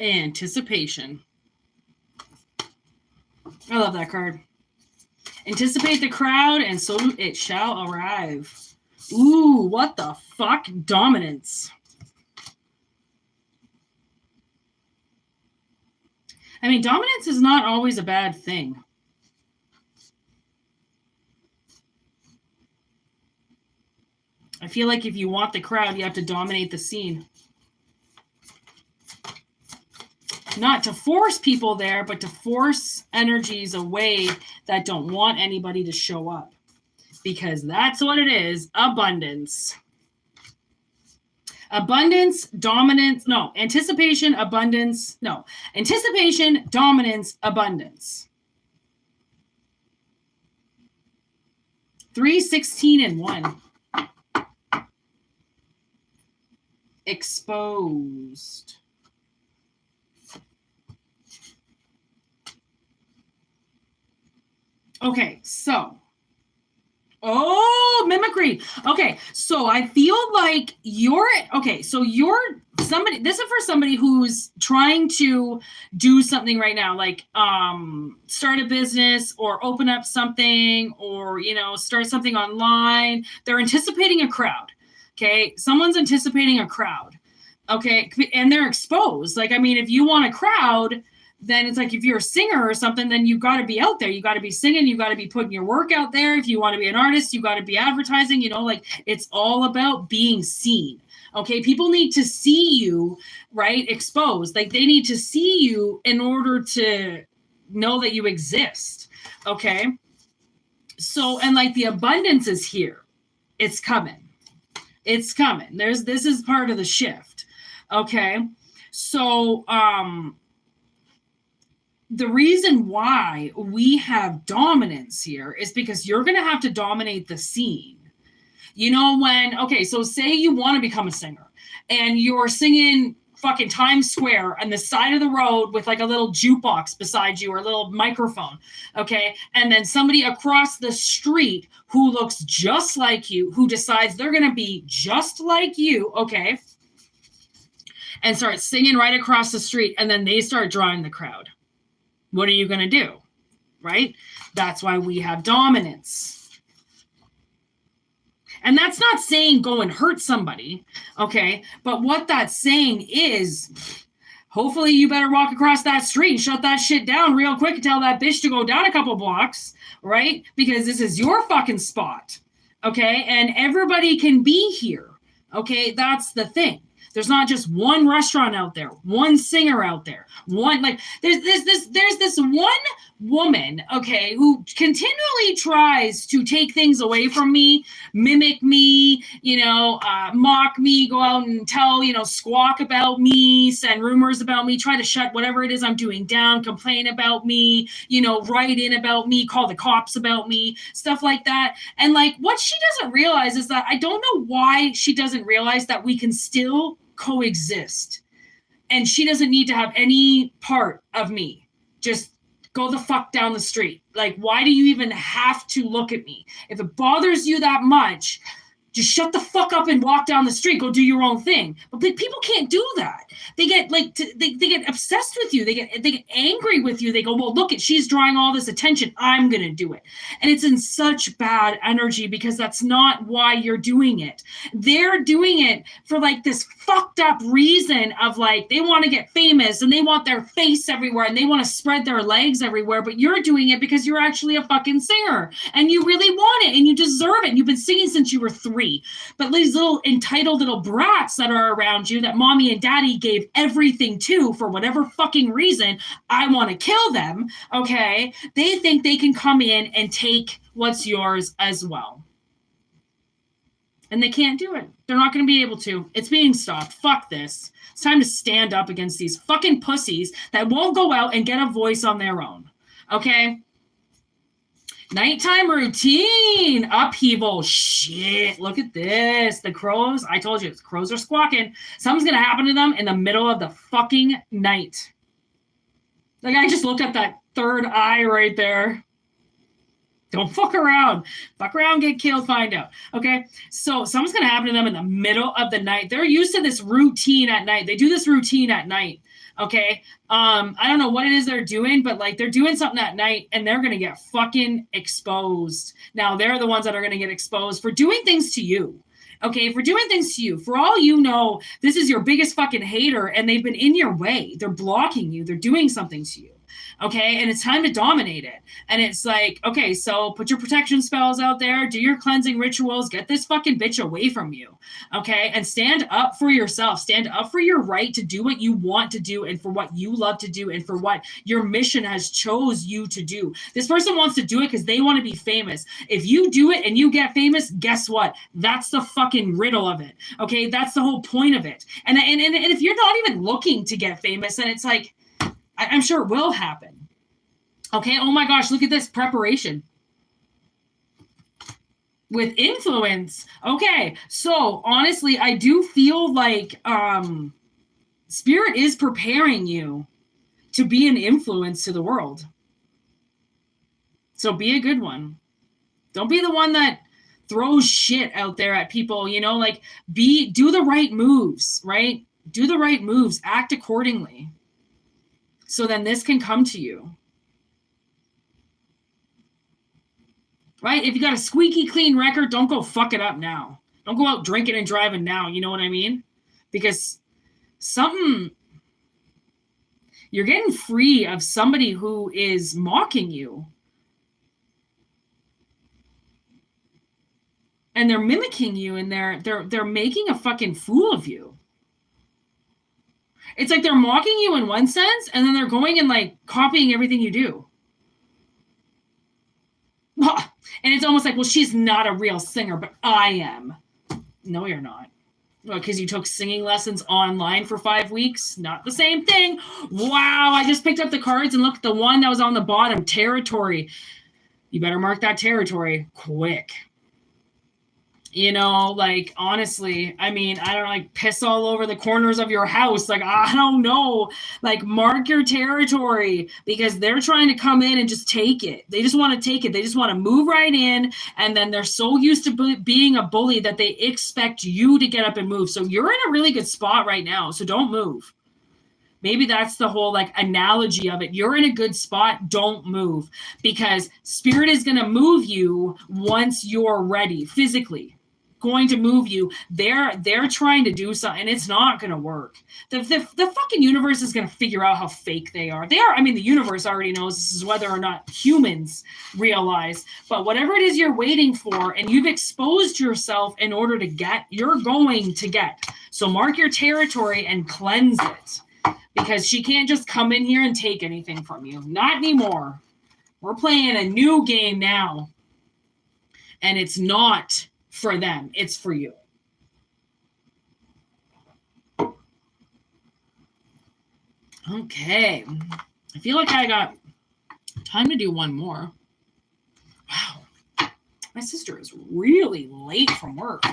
Anticipation. I love that card. Anticipate the crowd, and so it shall arrive. Ooh, what the fuck? Dominance. I mean, dominance is not always a bad thing. I feel like if you want the crowd, you have to dominate the scene. Not to force people there, but to force energies away that don't want anybody to show up. Because that's what it is. Abundance. Abundance, dominance, no. Anticipation, abundance, no. Anticipation, dominance, abundance. 3, 16, and 1. Exposed. Okay, so. Oh, mimicry. Okay, so I feel like you're somebody, this is for somebody who's trying to do something right now, like start a business or open up something or, start something online. They're anticipating a crowd. Okay, someone's anticipating a crowd. Okay, and they're exposed. Like, I mean, if you want a crowd, then it's like if you're a singer or something, then you got to be out there. You got to be singing. You got to be putting your work out there. If you want to be an artist, you got to be advertising. Like it's all about being seen. Okay, people need to see you, right? Exposed. Like they need to see you in order to know that you exist. Okay, so and like the abundance is here. It's coming. It's coming. This is part of the shift. Okay, so the reason why we have dominance here is because you're going to have to dominate the scene. So say you want to become a singer and you're singing fucking Times Square on the side of the road with like a little jukebox beside you or a little microphone. Okay. And then somebody across the street who looks just like you, who decides they're going to be just like you. Okay. And start singing right across the street. And then they start drawing the crowd. What are you going to do? Right? That's why we have dominance. And that's not saying go and hurt somebody, okay? But what that's saying is, hopefully you better walk across that street and shut that shit down real quick and tell that bitch to go down a couple blocks, right? Because this is your fucking spot, okay? And everybody can be here, okay? That's the thing. There's not just one restaurant out there, one singer out there, one, like, there's this one woman, okay, who continually tries to take things away from me, mimic me, mock me, go out and tell, squawk about me, send rumors about me, try to shut whatever it is I'm doing down, complain about me, write in about me, call the cops about me, stuff like that. And like, what she doesn't realize is that I don't know why she doesn't realize that we can still coexist. And she doesn't need to have any part of me. Just go the fuck down the street. Like, why do you even have to look at me? If it bothers you that much, just shut the fuck up and walk down the street. Go do your own thing. But people can't do that. They get like they get obsessed with you. They get angry with you. They go, well, look, she's drawing all this attention. I'm gonna do it. And it's in such bad energy because that's not why you're doing it. They're doing it for like this fucked up reason of like they want to get famous and they want their face everywhere and they want to spread their legs everywhere. But you're doing it because you're actually a fucking singer and you really want it and you deserve it. And you've been singing since you were 3. But these little entitled little brats that are around you that mommy and daddy gave everything to for whatever fucking reason, I want to kill them, okay? They think they can come in and take what's yours as well. And they can't do it. They're not going to be able to. It's being stopped. Fuck this. It's time to stand up against these fucking pussies that won't go out and get a voice on their own, okay? Nighttime routine, upheaval. Shit, look at this. The crows, I told you, the crows are squawking. Something's going to happen to them in the middle of the fucking night. Like, I just looked at that third eye right there. Don't fuck around. Fuck around, get killed, find out. Okay? So something's going to happen to them in the middle of the night. They're used to this routine at night. They do this routine at night. Okay? I don't know what it is they're doing, but like they're doing something at night and they're going to get fucking exposed. Now, they're the ones that are going to get exposed for doing things to you. Okay, for doing things to you. For all you know, this is your biggest fucking hater and they've been in your way. They're blocking you. They're doing something to you. Okay, and it's time to dominate it. And it's like, okay, so put your protection spells out there, do your cleansing rituals, get this fucking bitch away from you. Okay, and stand up for yourself. Stand up for your right to do what you want to do and for what you love to do and for what your mission has chose you to do. This person wants to do it because they want to be famous. If you do it and you get famous, guess what? That's the fucking riddle of it. Okay, that's the whole point of it. And if you're not even looking to get famous, then it's like, I'm sure it will happen. Okay. Oh my gosh. Look at this preparation with influence. Okay. So honestly, I do feel like Spirit is preparing you to be an influence to the world. So be a good one. Don't be the one that throws shit out there at people, like do the right moves, right? Do the right moves, act accordingly. So then this can come to you. Right? If you got a squeaky clean record, don't go fuck it up now. Don't go out drinking and driving now. You know what I mean? Because you're getting free of somebody who is mocking you. And they're mimicking you and they're making a fucking fool of you. It's like they're mocking you in one sense, and then they're going and like copying everything you do. And it's almost like, well, she's not a real singer, but I am. No, you're not. Well, because you took singing lessons online for 5 weeks? Not the same thing. Wow, I just picked up the cards and looked at the one that was on the bottom, territory. You better mark that territory quick. Like, honestly, I mean, I don't like piss all over the corners of your house. Like, I don't know, like mark your territory because they're trying to come in and just take it. They just want to take it. They just want to move right in. And then they're so used to being a bully that they expect you to get up and move. So you're in a really good spot right now. So don't move. Maybe that's the whole like analogy of it. You're in a good spot. Don't move because Spirit is going to move you once you're ready physically. going to move you. They're trying to do something, and it's not going to work. The fucking universe is going to figure out how fake they are. I mean, the universe already knows this is whether or not humans realize. But whatever it is you're waiting for, and you've exposed yourself in order to get, you're going to get. So mark your territory and cleanse it. Because she can't just come in here and take anything from you. Not anymore. We're playing a new game now. And it's not for them. It's for you. Okay. I feel like I got time to do one more. Wow. My sister is really late from work.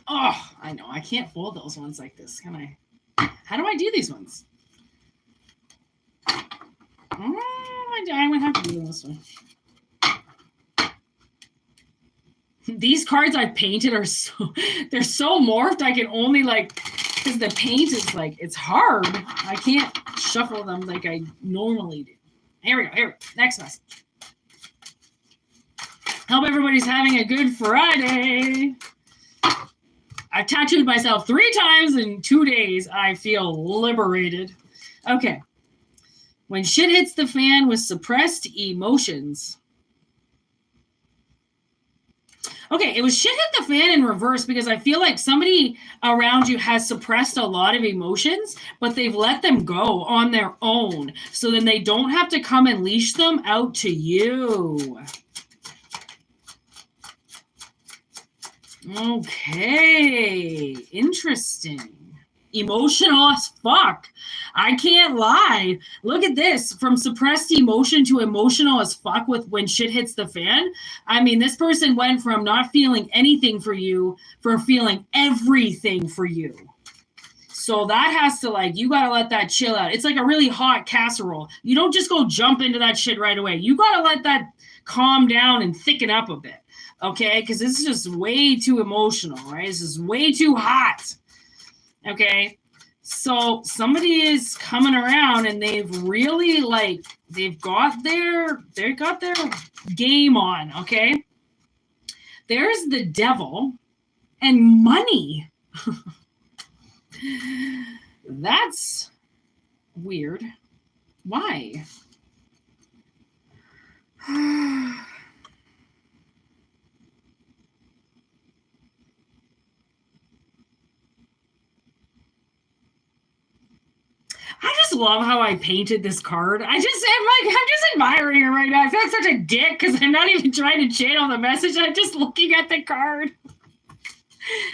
Oh, I know. I can't fold those ones like this, can I? How do I do these ones? I would have to do this one. These cards I've painted are they're so morphed. I can only because the paint is it's hard. I can't shuffle them like I normally do. Here we go. Next message. Hope everybody's having a good Friday. I've tattooed myself 3 times in 2 days. I feel liberated. Okay. When shit hits the fan with suppressed emotions. Okay, it was shit hit the fan in reverse because I feel like somebody around you has suppressed a lot of emotions, but they've let them go on their own. So then they don't have to come and leash them out to you. Okay, interesting. Emotional as fuck. I can't lie. Look at this. From suppressed emotion to emotional as fuck with when shit hits the fan. I mean, this person went from not feeling anything for you for feeling everything for you. So that has to you got to let that chill out. It's like a really hot casserole. You don't just go jump into that shit right away. You got to let that calm down and thicken up a bit. Okay, because this is just way too emotional, right? This is way too hot. Okay, so somebody is coming around and they've really they've got their game on. Okay, there's the devil and money. That's weird. Why? I just love how I painted this card. I'm just admiring it right now. I feel like such a dick because I'm not even trying to channel the message. I'm just looking at the card.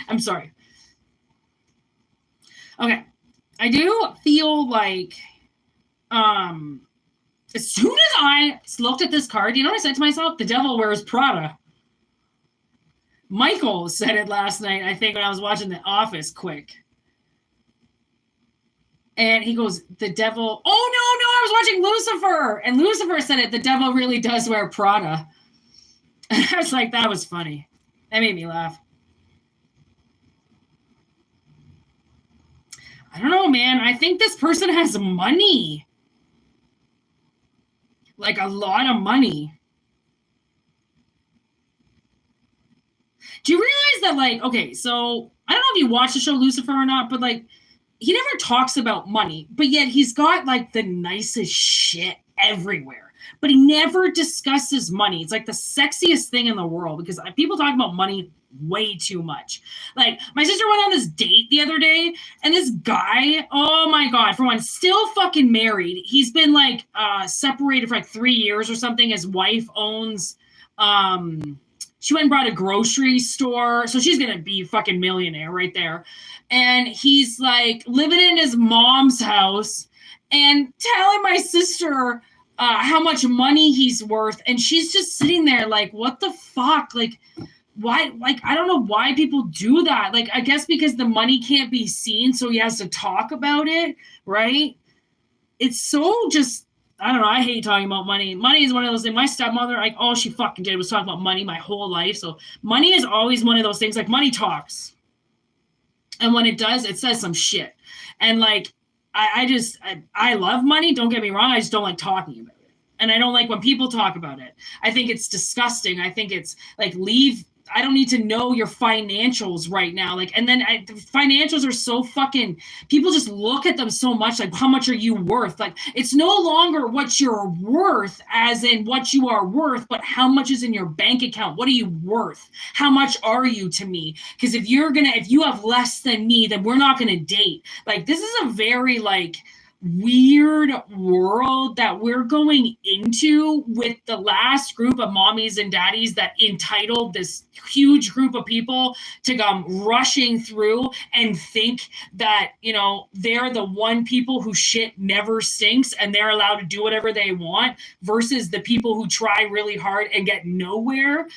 I'm sorry. Okay. I do feel like as soon as I looked at this card, you know what I said to myself? The devil wears Prada. Michael said it last night, I think, when I was watching The Office quick. And he goes, the devil, oh, no, I was watching Lucifer. And Lucifer said it, the devil really does wear Prada. And I was like, that was funny. That made me laugh. I don't know, man. I think this person has money. Like a lot of money. Do you realize that, okay, so I don't know if you watch the show Lucifer or not, but he never talks about money, but yet he's got the nicest shit everywhere. But he never discusses money. It's the sexiest thing in the world because people talk about money way too much. My sister went on this date the other day, and this guy, oh my God, for one, still fucking married. He's been separated for 3 years or something. His wife owns, she went and brought a grocery store. So she's going to be fucking millionaire right there. And he's living in his mom's house and telling my sister how much money he's worth. And she's just sitting there what the fuck? Why? I don't know why people do that. I guess because the money can't be seen. So he has to talk about it. Right. It's so just, I don't know. I hate talking about money. Money is one of those things. My stepmother, all she fucking did was talk about money my whole life. So money is always one of those things. Money talks. And when it does, it says some shit. And I love money. Don't get me wrong. I just don't like talking about it. And I don't like when people talk about it. I think it's disgusting. I think it's like, leave. I don't need to know your financials right now. Like, and then financials are so fucking, people just look at them so much, like, how much are you worth? Like, it's no longer what you're worth as in what you are worth, but how much is in your bank account? What are you worth? How much are you to me? Because if you have less than me, then we're not gonna date. Like, this is a very like weird world that we're going into with the last group of mommies and daddies that entitled this huge group of people to come rushing through and think that, they're the one people who shit never stinks and they're allowed to do whatever they want versus the people who try really hard and get nowhere.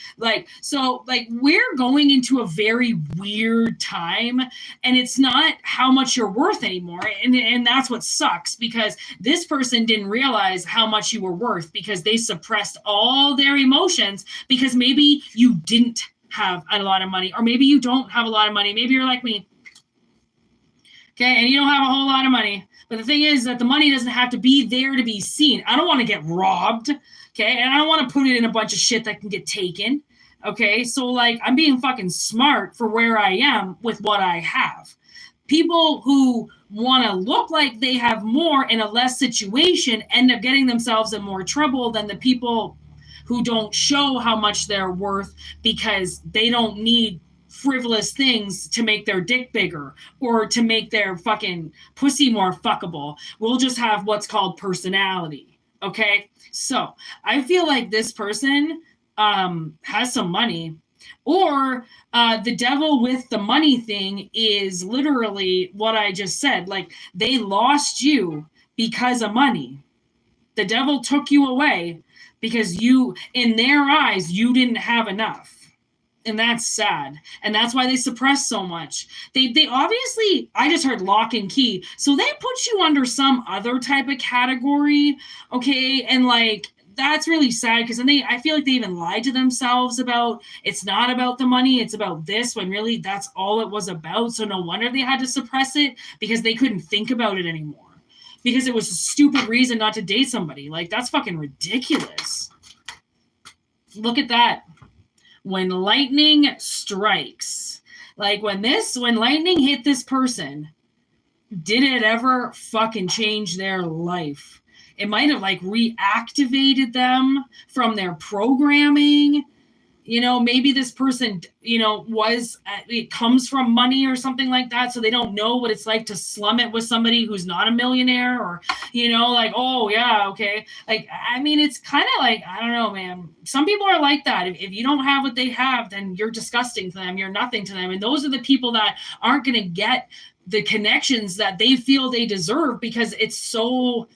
So we're going into a very weird time, and it's not how much you're worth anymore. And that's what sucks, because this person didn't realize how much you were worth because they suppressed all their emotions, because maybe you didn't have a lot of money, or maybe you don't have a lot of money. Maybe you're like me. Okay. And you don't have a whole lot of money. But the thing is that the money doesn't have to be there to be seen. I don't want to get robbed. Okay. And I don't want to put it in a bunch of shit that can get taken. Okay. So like, I'm being fucking smart for where I am with what I have. People who want to look like they have more in a less situation end up getting themselves in more trouble than the people who don't show how much they're worth because they don't need frivolous things to make their dick bigger or to make their fucking pussy more fuckable. We'll just have what's called personality. Okay. So I feel like this person has some money, or the devil with the money thing is literally what I just said. Like, they lost you because of money. The devil took you away because in their eyes, you didn't have enough. And that's sad. And that's why they suppress so much. They obviously, I just heard lock and key. So they put you under some other type of category. Okay. And like, that's really sad, because then I feel like they even lied to themselves about, it's not about the money, it's about this, when really that's all it was about. So no wonder they had to suppress it, because they couldn't think about it anymore, because it was a stupid reason not to date somebody. Like, that's fucking ridiculous. Look at that. When lightning strikes, like when lightning hit this person, did it ever fucking change their life? It might have like reactivated them from their programming. Maybe this person, it comes from money or something like that. So they don't know what it's like to slum it with somebody who's not a millionaire, or, like, oh yeah, okay. Like, I mean, it's kind of like, I don't know, man. Some people are like that. If you don't have what they have, then you're disgusting to them. You're nothing to them. And those are the people that aren't going to get the connections that they feel they deserve, because it's so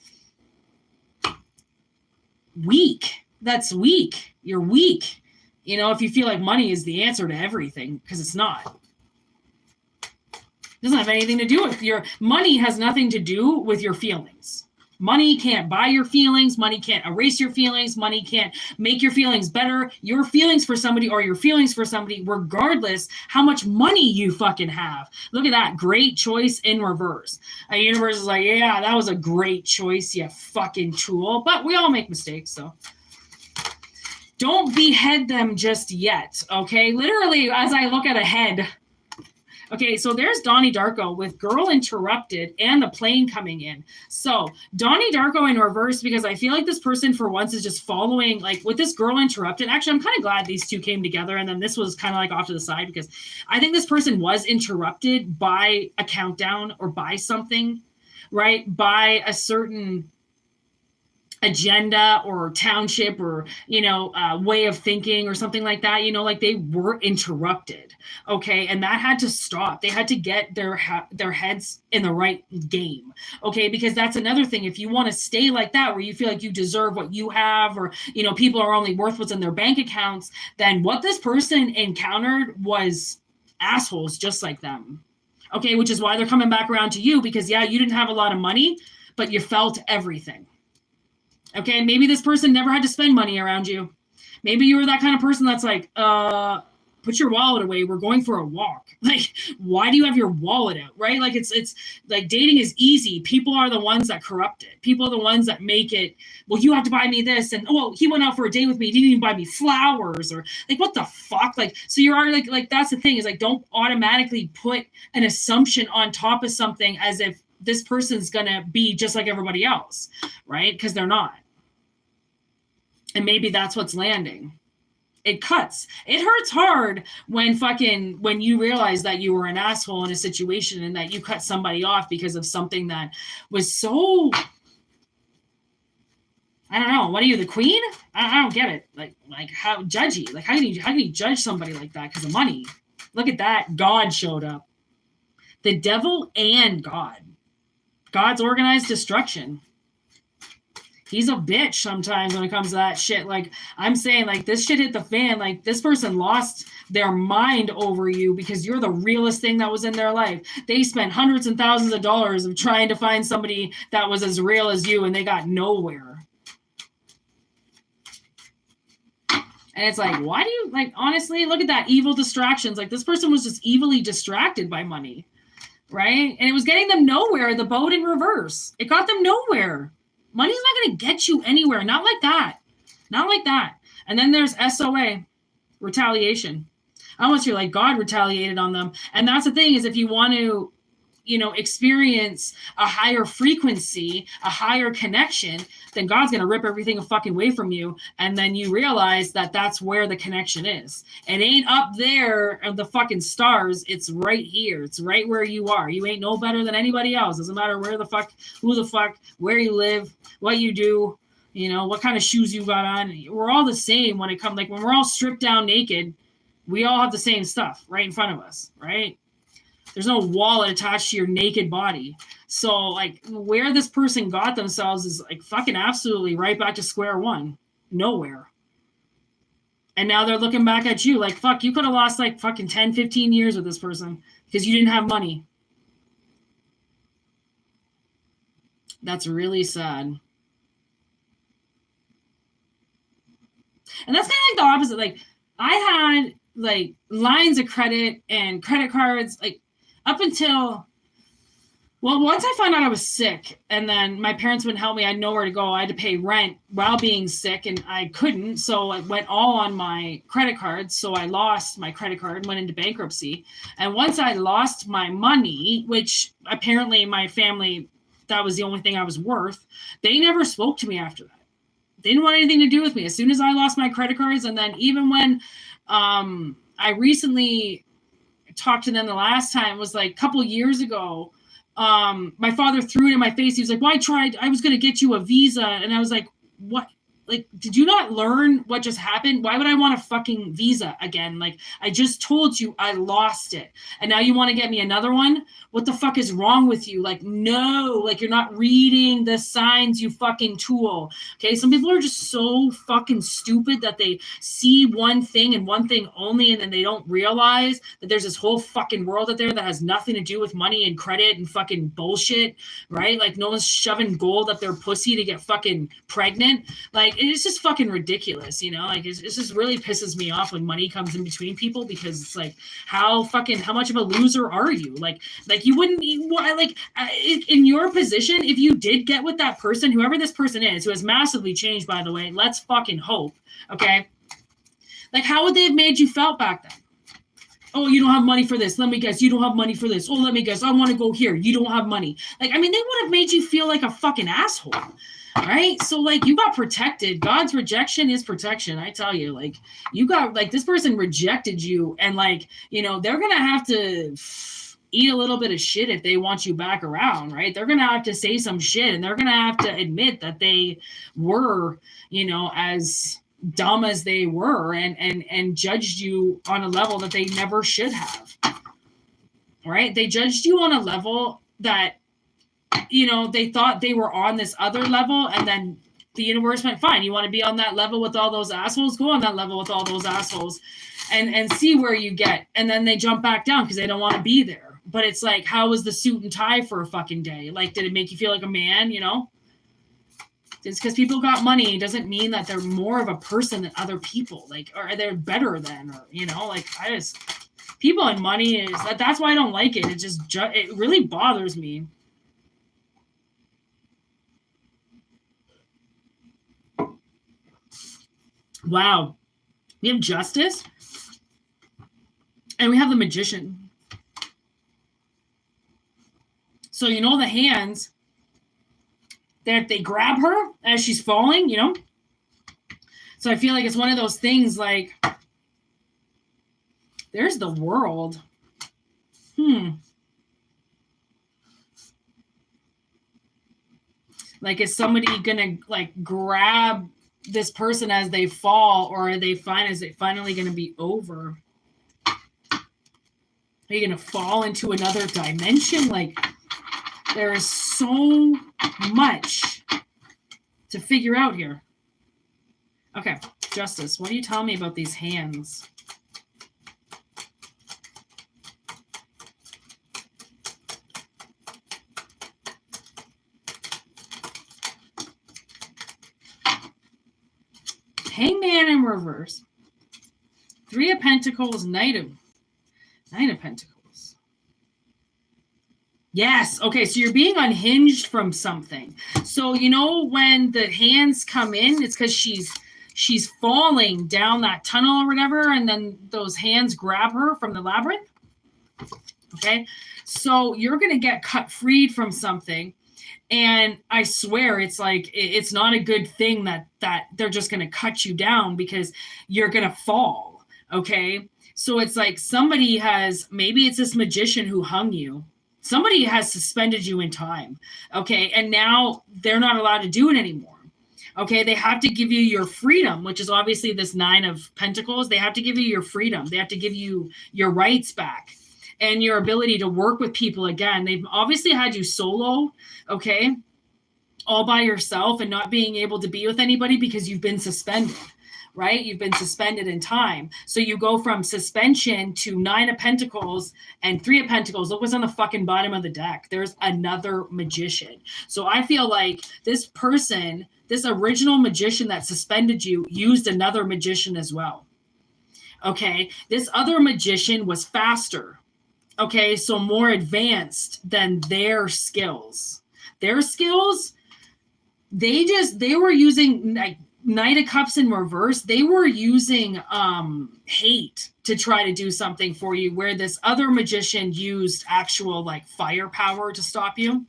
weak. That's weak. You're weak. If you feel like money is the answer to everything, because it's not. It doesn't have anything to do with money has nothing to do with your feelings. Money can't buy your feelings. Money can't erase your feelings. Money can't make your feelings better. Your feelings for somebody or your feelings for somebody, regardless how much money you fucking have. Look at that. Great choice in reverse. The universe is like, yeah, that was a great choice, you fucking tool. But we all make mistakes, so. Don't behead them just yet, okay? Literally, as I look at a head. Okay, so there's Donnie Darko with Girl Interrupted and the plane coming in. So Donnie Darko in reverse, because I feel like this person for once is just following, like with this Girl Interrupted. Actually, I'm kind of glad these two came together, and then this was kind of like off to the side, because I think this person was interrupted by a countdown or by something, right? By a certain agenda or township or, way of thinking or something like that, like they were interrupted. Okay. And that had to stop. They had to get their heads in the right game. Okay. Because that's another thing. If you want to stay like that, where you feel like you deserve what you have, or, people are only worth what's in their bank accounts, then what this person encountered was assholes just like them. Okay. Which is why they're coming back around to you, because yeah, you didn't have a lot of money, but you felt everything. Okay, maybe this person never had to spend money around you. Maybe you were that kind of person that's like, put your wallet away. We're going for a walk. Like, why do you have your wallet out, right? Like, it's like dating is easy. People are the ones that corrupt it. People are the ones that make it, well, you have to buy me this. And, oh, he went out for a date with me. He didn't even buy me flowers, or like, what the fuck? Like, so you're already like, that's the thing, is like, don't automatically put an assumption on top of something as if this person's going to be just like everybody else, right? Because they're not. And maybe that's what's landing. It cuts. It hurts hard when you realize that you were an asshole in a situation and that you cut somebody off because of something that was so, I don't know. What are you, the queen? I don't get it. Like how judgy? Like how can you judge somebody like that because of money? Look at that. God showed up. The devil and God. God's organized destruction. He's a bitch sometimes when it comes to that shit. Like, I'm saying, like, this shit hit the fan. Like, this person lost their mind over you because you're the realest thing that was in their life. They spent hundreds and thousands of dollars of trying to find somebody that was as real as you, and they got nowhere. And it's like, why do you, like, honestly, look at that, evil distractions. Like, this person was just evilly distracted by money, right? And it was getting them nowhere, the boat in reverse. It got them nowhere. Money's not going to get you anywhere. Not like that. Not like that. And then there's SOA, retaliation. Almost you're like, God retaliated on them. And that's the thing, is if you want to, experience a higher frequency, a higher connection, then God's going to rip everything a fucking way from you. And then you realize that that's where the connection is. It ain't up there of the fucking stars. It's right here. It's right where you are. You ain't no better than anybody else. Doesn't matter where the fuck, who the fuck, where you live, what you do, what kind of shoes you got on. We're all the same when it comes, like when we're all stripped down naked, we all have the same stuff right in front of us, right? There's no wallet attached to your naked body. So, like, where this person got themselves is, like, fucking absolutely right back to square one. Nowhere. And now they're looking back at you like, fuck, you could have lost, like, fucking 10, 15 years with this person because you didn't have money. That's really sad. And that's kind of like the opposite. Like, I had, like, lines of credit and credit cards, like, up until, well, once I found out I was sick and then my parents wouldn't help me, I had nowhere to go. I had to pay rent while being sick and I couldn't. So I went all on my credit cards. So I lost my credit card and went into bankruptcy. And once I lost my money, which apparently my family, that was the only thing I was worth, they never spoke to me after that. They didn't want anything to do with me. As soon as I lost my credit cards, and then even when I recently talked to them the last time, was like a couple years ago, my father threw it in my face. He was like, well, I was going to get you a visa. And I was like, what? Like, did you not learn what just happened? Why would I want a fucking visa again? Like, I just told you I lost it. And now you want to get me another one? What the fuck is wrong with you? Like, no, like, you're not reading the signs, you fucking tool. Okay, some people are just so fucking stupid that they see one thing and one thing only, and then they don't realize that there's this whole fucking world out there that has nothing to do with money and credit and fucking bullshit, right? Like, no one's shoving gold up their pussy to get fucking pregnant. Like, it's just fucking ridiculous, like, it just really pisses me off when money comes in between people, because it's like, how much of a loser are you? Like you wouldn't, like, in your position, if you did get with that person, whoever this person is, who has massively changed, by the way, let's fucking hope, okay? Like, how would they have made you felt back then? Oh, you don't have money for this. Let me guess. You don't have money for this. Oh, let me guess. I want to go here. You don't have money. Like, I mean, they would have made you feel like a fucking asshole. Right? So, like, you got protected. God's rejection is protection. I tell you, like, you got, like, this person rejected you, and, like, they're going to have to eat a little bit of shit if they want you back around, right? They're going to have to say some shit, and they're going to have to admit that they were, as dumb as they were, and judged you on a level that they never should have. Right? They judged you on a level that, they thought they were on this other level, and then the universe went, fine, you want to be on that level with all those assholes? Go on that level with all those assholes and see where you get. And then they jump back down because they don't want to be there. But it's like, how was the suit and tie for a fucking day? Like, did it make you feel like a man, Just because people got money doesn't mean that they're more of a person than other people. Like, or they're better than, or, you know, like people and money is that's why I don't like it. It just, it really bothers me. Wow. We have Justice and we have the Magician. So, you know, the hands, that they grab her as she's falling, you know? So I feel like it's one of those things like, there's the World. Like, is somebody gonna like grab this person as they fall, or is it finally gonna be over? Are you gonna fall into another dimension? Like, there is so much to figure out here. Okay, Justice, what do you tell me about these hands? Hangman in reverse. Three of Pentacles, Knight of Pentacles. Yes. Okay, so you're being unhinged from something. So, you know, when the hands come in, it's because she's falling down that tunnel or whatever, and then those hands grab her from the labyrinth. Okay, so you're going to get cut freed from something. And I swear it's like, it's not a good thing that they're just going to cut you down because you're going to fall. Okay. So it's like maybe it's this magician who hung you. Somebody has suspended you in time. Okay. And now they're not allowed to do it anymore. Okay. They have to give you your freedom, which is obviously this 9 of Pentacles. They have to give you your freedom. They have to give you your rights back and your ability to work with people again. They've obviously had you solo, okay, all by yourself and not being able to be with anybody because you've been suspended, right? You've been suspended in time. So you go from suspension to 9 of Pentacles and 3 of Pentacles. Look what's on the fucking bottom of the deck. There's another magician. So I feel like this person, this original magician that suspended you, used another magician as well. Okay, this other magician was faster. Okay, so more advanced than their skills. Their skills, they were using like Knight of Cups in reverse. They were using hate to try to do something for you, where this other magician used actual like firepower to stop you.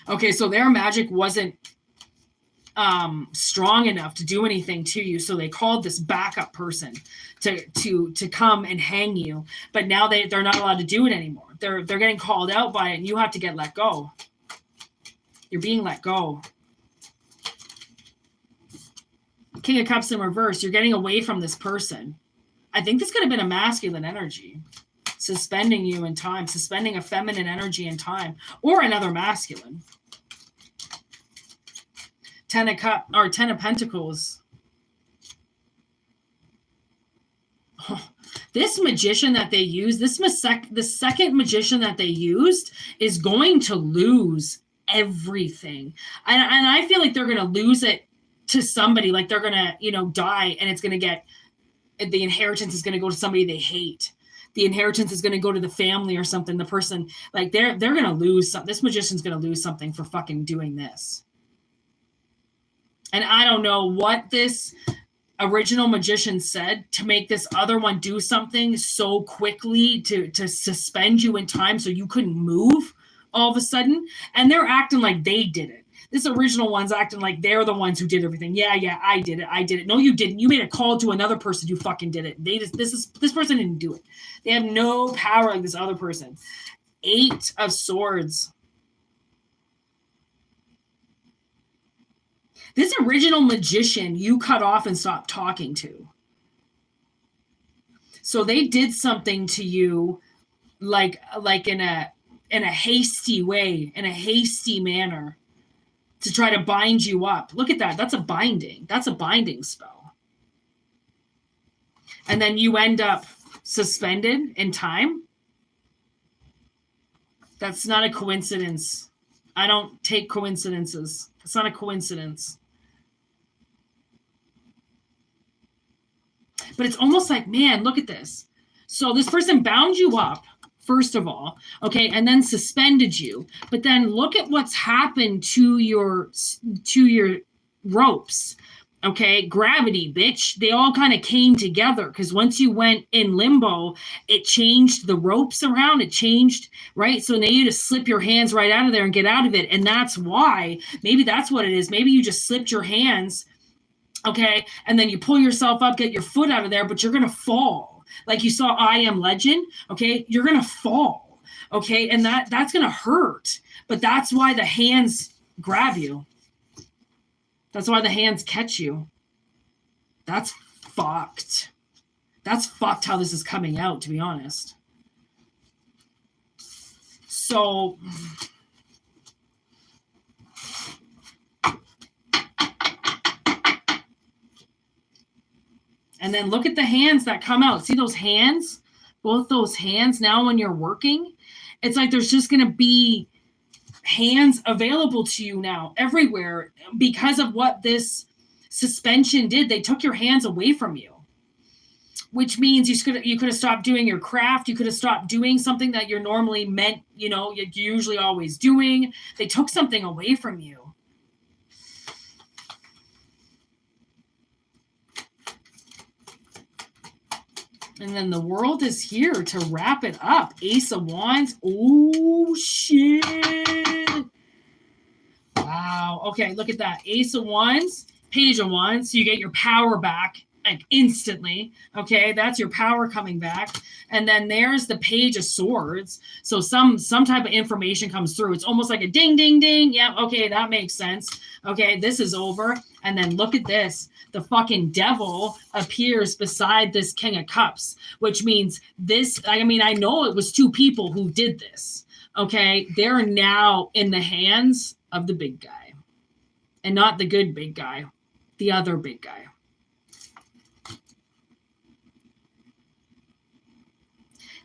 Okay, so their magic wasn't strong enough to do anything to you, so they called this backup person to come and hang you. But now they're not allowed to do it anymore. They're getting called out by it, and you have to get let go. You're being let go. King of Cups in reverse. You're getting away from this person. I think this could have been a masculine energy, suspending you in time, suspending a feminine energy in time, or another masculine. 10 of Pentacles. Oh, this magician that they use, the second magician that they used is going to lose everything. And I feel like they're going to lose it to somebody. Like they're going to, die, and it's going to get, the inheritance is going to go to somebody they hate. The inheritance is going to go to the family or something. The person, like they're going to lose something. This magician's going to lose something for fucking doing this. And I don't know what this original magician said to make this other one do something so quickly to suspend you in time so you couldn't move all of a sudden. And they're acting like they did it. This original one's acting like they're the ones who did everything. Yeah, I did it. No, you didn't. You made a call to another person who fucking did it. This person didn't do it. They have no power like this other person. 8 of Swords. This original magician you cut off and stopped talking to. So they did something to you like in a hasty way, in a hasty manner, to try to bind you up. Look at that. That's a binding. That's a binding spell. And then you end up suspended in time. That's not a coincidence. I don't take coincidences. It's not a coincidence. But it's almost like, man, look at this. So this person bound you up, first of all, okay, and then suspended you. But then look at what's happened to your ropes. Okay, gravity, bitch. They all kind of came together because once you went in limbo, it changed the ropes around. It changed, right? So now you just slip your hands right out of there and get out of it. And that's why, maybe that's what it is. Maybe you just slipped your hands, okay, and then you pull yourself up, get your foot out of there, but you're going to fall. Like you saw I Am Legend, okay? You're going to fall, okay? And that's going to hurt. But that's why the hands grab you. That's why the hands catch you. That's fucked. That's fucked how this is coming out, to be honest. So, and then look at the hands that come out. See those hands? Both those hands now when you're working? It's like there's just going to be hands available to you now everywhere because of what this suspension did. They took your hands away from you, which means you could have stopped doing your craft. You could have stopped doing something that you're normally meant, you're usually always doing. They took something away from you. And then the world is here to wrap it up. Ace of Wands. Oh, shit. Wow. Okay, look at that. Ace of Wands, Page of Wands. So you get your power back like instantly. Okay, that's your power coming back. And then there's the Page of Swords. So some type of information comes through. It's almost like a ding, ding, ding. Yeah, okay, that makes sense. Okay, this is over. And then look at this. The fucking devil appears beside this King of Cups, which means I know it was two people who did this. Okay, they're now in the hands of the big guy. And not the good big guy, the other big guy.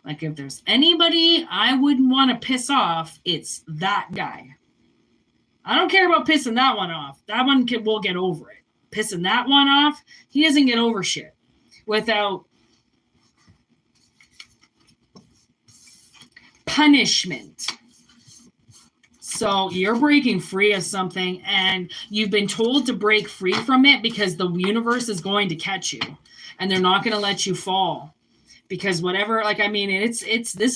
Like if there's anybody I wouldn't want to piss off, it's that guy. I don't care about pissing that one off. That one will get over it. Pissing that one off, he doesn't get over shit without punishment. So you're breaking free of something and you've been told to break free from it because the universe is going to catch you and they're not going to let you fall. Because whatever, this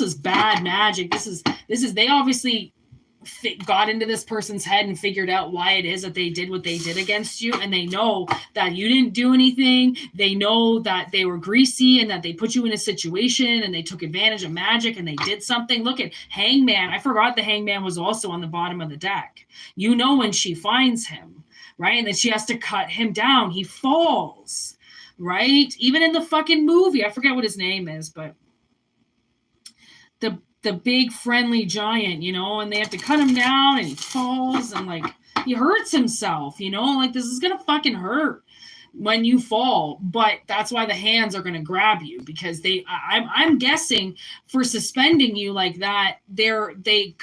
is bad magic. This is they obviously got into this person's head and figured out why it is that they did what they did against you. And they know that you didn't do anything. They know that they were greasy and that they put you in a situation and they took advantage of magic and they did something. Look at Hangman. I forgot the Hangman was also on the bottom of the deck. When she finds him, right? And then she has to cut him down. He falls. Right? Even in the fucking movie, I forget what his name is, but the big friendly giant, and they have to cut him down and he falls and he hurts himself, this is going to fucking hurt when you fall, but that's why the hands are going to grab you because I'm guessing for suspending you like that, they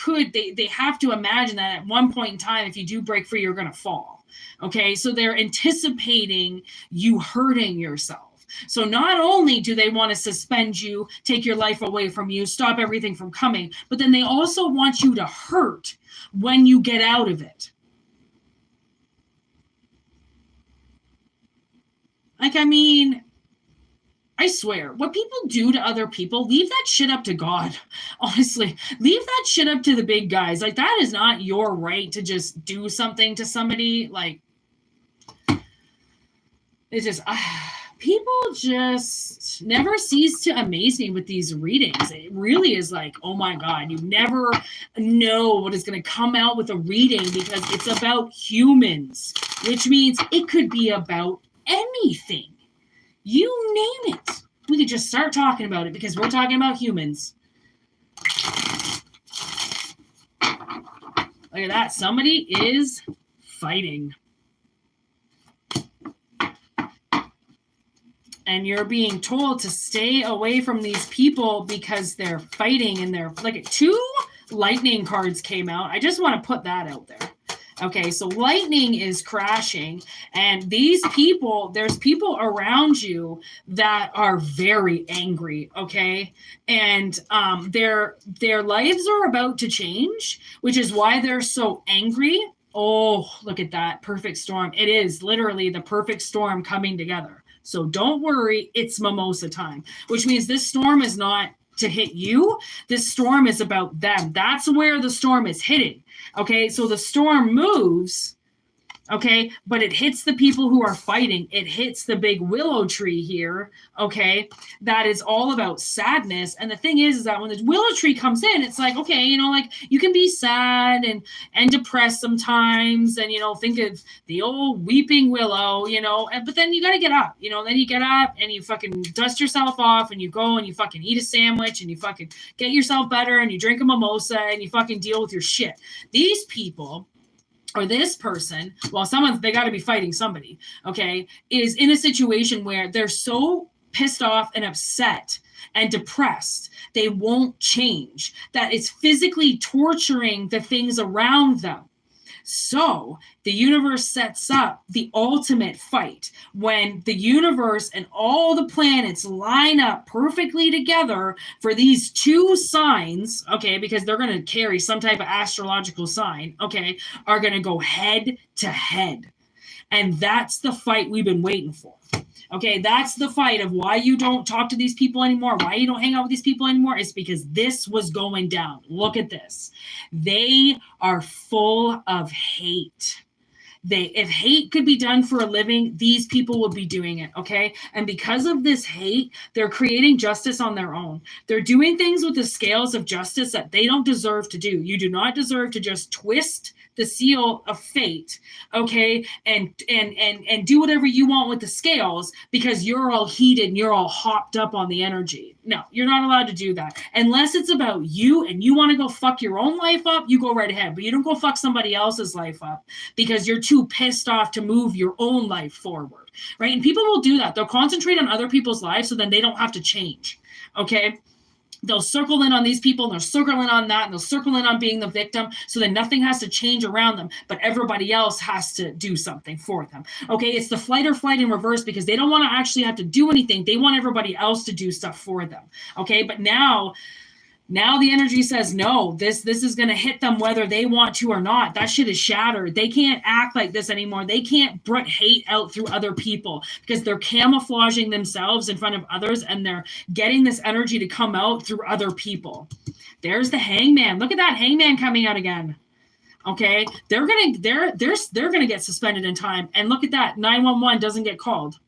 have to imagine that at one point in time, if you do break free, you're going to fall. Okay, so they're anticipating you hurting yourself. So not only do they want to suspend you, take your life away from you, stop everything from coming, but then they also want you to hurt when you get out of it. I swear, what people do to other people, leave that shit up to God. Honestly, leave that shit up to the big guys. That is not your right to just do something to somebody. It's just, people just never cease to amaze me with these readings. It really is oh my God, you never know what is going to come out with a reading because it's about humans, which means it could be about anything. You name it. We could just start talking about it because we're talking about humans. Look at that. Somebody is fighting. And you're being told to stay away from these people because they're fighting and they're 2 lightning cards came out. I just want to put that out there. Okay, so lightning is crashing, and these people, there's people around you that are very angry, okay? And their lives are about to change, which is why they're so angry. Oh, look at that perfect storm. It is literally the perfect storm coming together. So don't worry, it's mimosa time, which means this storm is not to hit you. This storm is about them. That's where the storm is hitting. Okay, so the storm moves, okay, but it hits the people who are fighting. It hits the big willow tree here, okay, that is all about sadness. And the thing is that when the willow tree comes in, it's like, okay, you know, like you can be sad and depressed sometimes, and you know, think of the old weeping willow, you know, but then you got to get up, you know, then you get up and you fucking dust yourself off and you go and you fucking eat a sandwich and you fucking get yourself better and you drink a mimosa and you fucking deal with your shit. These people, or this person, well, they got to be fighting somebody, okay, is in a situation where they're so pissed off and upset and depressed, they won't change, that it's physically torturing the things around them. So the universe sets up the ultimate fight when the universe and all the planets line up perfectly together for these two signs, okay, because they're going to carry some type of astrological sign, okay, are going to go head to head. And that's the fight we've been waiting for. Okay, that's the fight of why you don't talk to these people anymore, why you don't hang out with these people anymore, is because this was going down. Look at this. They are full of hate. If hate could be done for a living, these people would be doing it, okay? And because of this hate, they're creating justice on their own. They're doing things with the scales of justice that they don't deserve to do. You do not deserve to just twist the seal of fate, okay, and do whatever you want with the scales because you're all heated and you're all hopped up on the energy. No, you're not allowed to do that. Unless it's about you and you want to go fuck your own life up, you go right ahead. But you don't go fuck somebody else's life up because you're too pissed off to move your own life forward, right? And people will do that. They'll concentrate on other people's lives so then they don't have to change, okay? They'll circle in on these people and they'll circle in on that and they'll circle in on being the victim so that nothing has to change around them, but everybody else has to do something for them. Okay, it's the flight or flight in reverse because they don't want to actually have to do anything. They want everybody else to do stuff for them. Okay, but now the energy says no, this is going to hit them whether they want to or not. That shit is shattered. They can't act like this anymore. They can't put hate out through other people because they're camouflaging themselves in front of others and they're getting this energy to come out through other people. There's the hangman. Look at that hangman coming out again. Okay, they're gonna get suspended in time. And look at that, 911 doesn't get called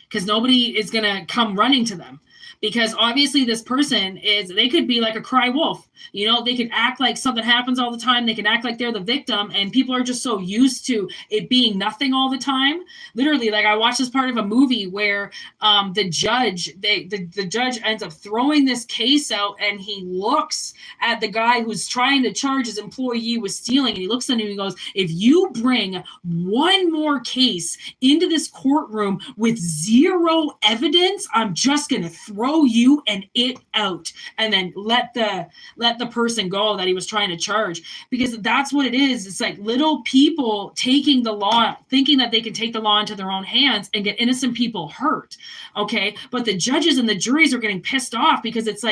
because nobody is gonna come running to them. Because obviously this person they could be like a cry wolf. You know, they could act like something happens all the time. They can act like they're the victim. And people are just so used to it being nothing all the time. Literally, like I watched this part of a movie where the judge ends up throwing this case out and he looks at the guy who's trying to charge his employee with stealing. And he looks at him and he goes, if you bring one more case into this courtroom with zero evidence, I'm just going to throw you and it out and then let the person go that he was trying to charge, because that's what it is. It's like little people taking the law, thinking that they can take the law into their own hands and get innocent people hurt. Okay. But the judges and the juries are getting pissed off because it's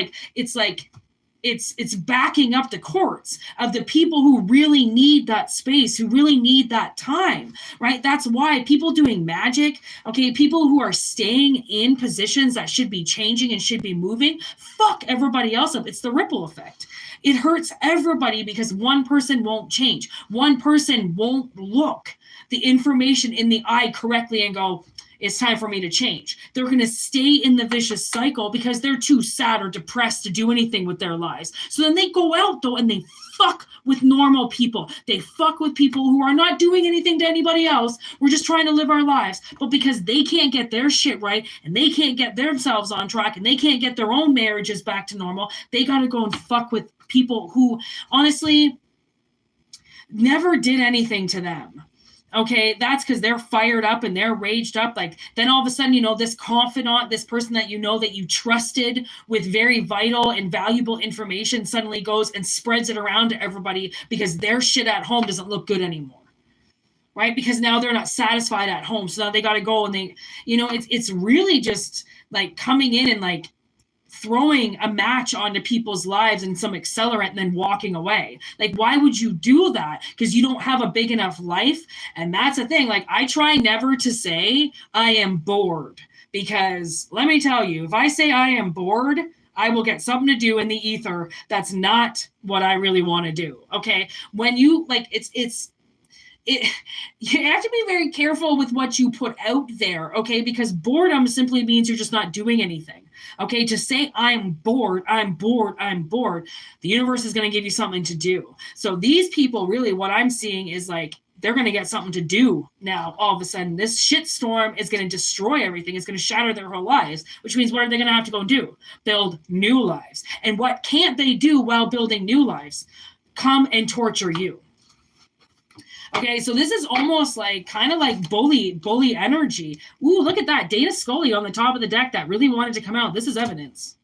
backing up the courts of the people who really need that space, who really need that time, right? That's why people doing magic, okay, people who are staying in positions that should be changing and should be moving, fuck everybody else up. It's the ripple effect. It hurts everybody because one person won't change. One person won't look the information in the eye correctly and go, it's time for me to change. They're going to stay in the vicious cycle because they're too sad or depressed to do anything with their lives. So then they go out, though, and they fuck with normal people. They fuck with people who are not doing anything to anybody else. We're just trying to live our lives. But because they can't get their shit right and they can't get themselves on track and they can't get their own marriages back to normal, they got to go and fuck with people who honestly never did anything to them. Okay, that's because they're fired up and they're raged up. Like, then all of a sudden, this confidant, this person that that you trusted with very vital and valuable information suddenly goes and spreads it around to everybody because their shit at home doesn't look good anymore. Right? Because now they're not satisfied at home. So now they got to go and it's really just like coming in and like throwing a match onto people's lives and some accelerant and then walking away. Like, why would you do that? Because you don't have a big enough life. And that's the thing. Like, I try never to say I am bored, because let me tell you, if I say I am bored, I will get something to do in the ether. That's not what I really want to do. Okay. When you like, you have to be very careful with what you put out there, okay? Because boredom simply means you're just not doing anything, okay? To say I'm bored, the universe is going to give you something to do. So these people, really, what I'm seeing is like, they're going to get something to do now. All of a sudden, this shitstorm is going to destroy everything. It's going to shatter their whole lives, which means what are they going to have to go and do? Build new lives. And what can't they do while building new lives? Come and torture you. Okay, so this is almost like kind of like bully energy. Ooh, look at that. Data Scully on the top of the deck that really wanted to come out. This is evidence.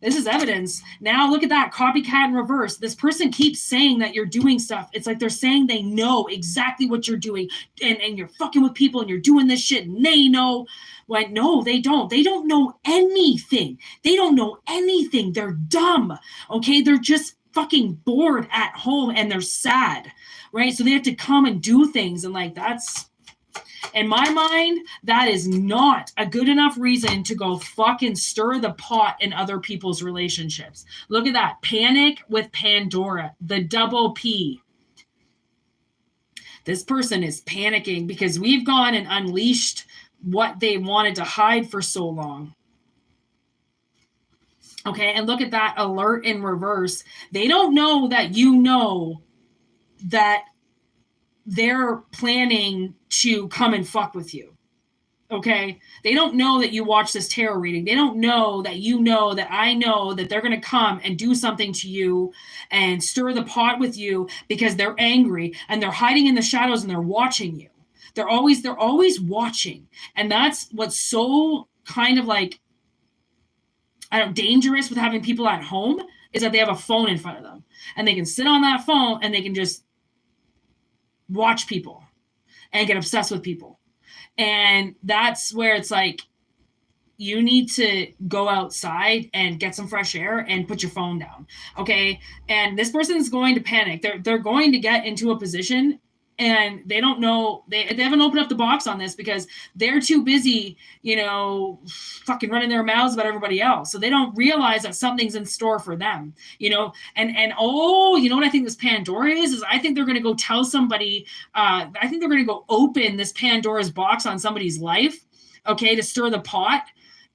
This is evidence. Now look at that. Copycat in reverse. This person keeps saying that you're doing stuff. It's like they're saying they know exactly what you're doing, and you're fucking with people and you're doing this shit and they know. When no, they don't. They don't know anything. They don't know anything. They're dumb. Okay, they're just fucking bored at home and they're sad. Right? So they have to come and do things. And like, that's, in my mind, that is not a good enough reason to go fucking stir the pot in other people's relationships. Look at that. Panic with Pandora, the double P. This person is panicking because we've gone and unleashed what they wanted to hide for so long. Okay, and look at that alert in reverse. They don't know that you know that they're planning to come and fuck with you. Okay? They don't know that you watch this tarot reading. They don't know that you know that I know that they're going to come and do something to you and stir the pot with you because they're angry and they're hiding in the shadows and they're watching you. They're always watching. And that's what's so kind of like, dangerous with having people at home, is that they have a phone in front of them and they can sit on that phone and they can just watch people and get obsessed with people. And that's where it's like, you need to go outside and get some fresh air and put your phone down. Okay. And this person is going to panic. They're going to get into a position and they don't know, they haven't opened up the box on this because they're too busy, fucking running their mouths about everybody else. So they don't realize that something's in store for them, and oh, you know what I think this Pandora is I think they're going to go tell somebody, I think they're going to go open this Pandora's box on somebody's life, okay, to stir the pot.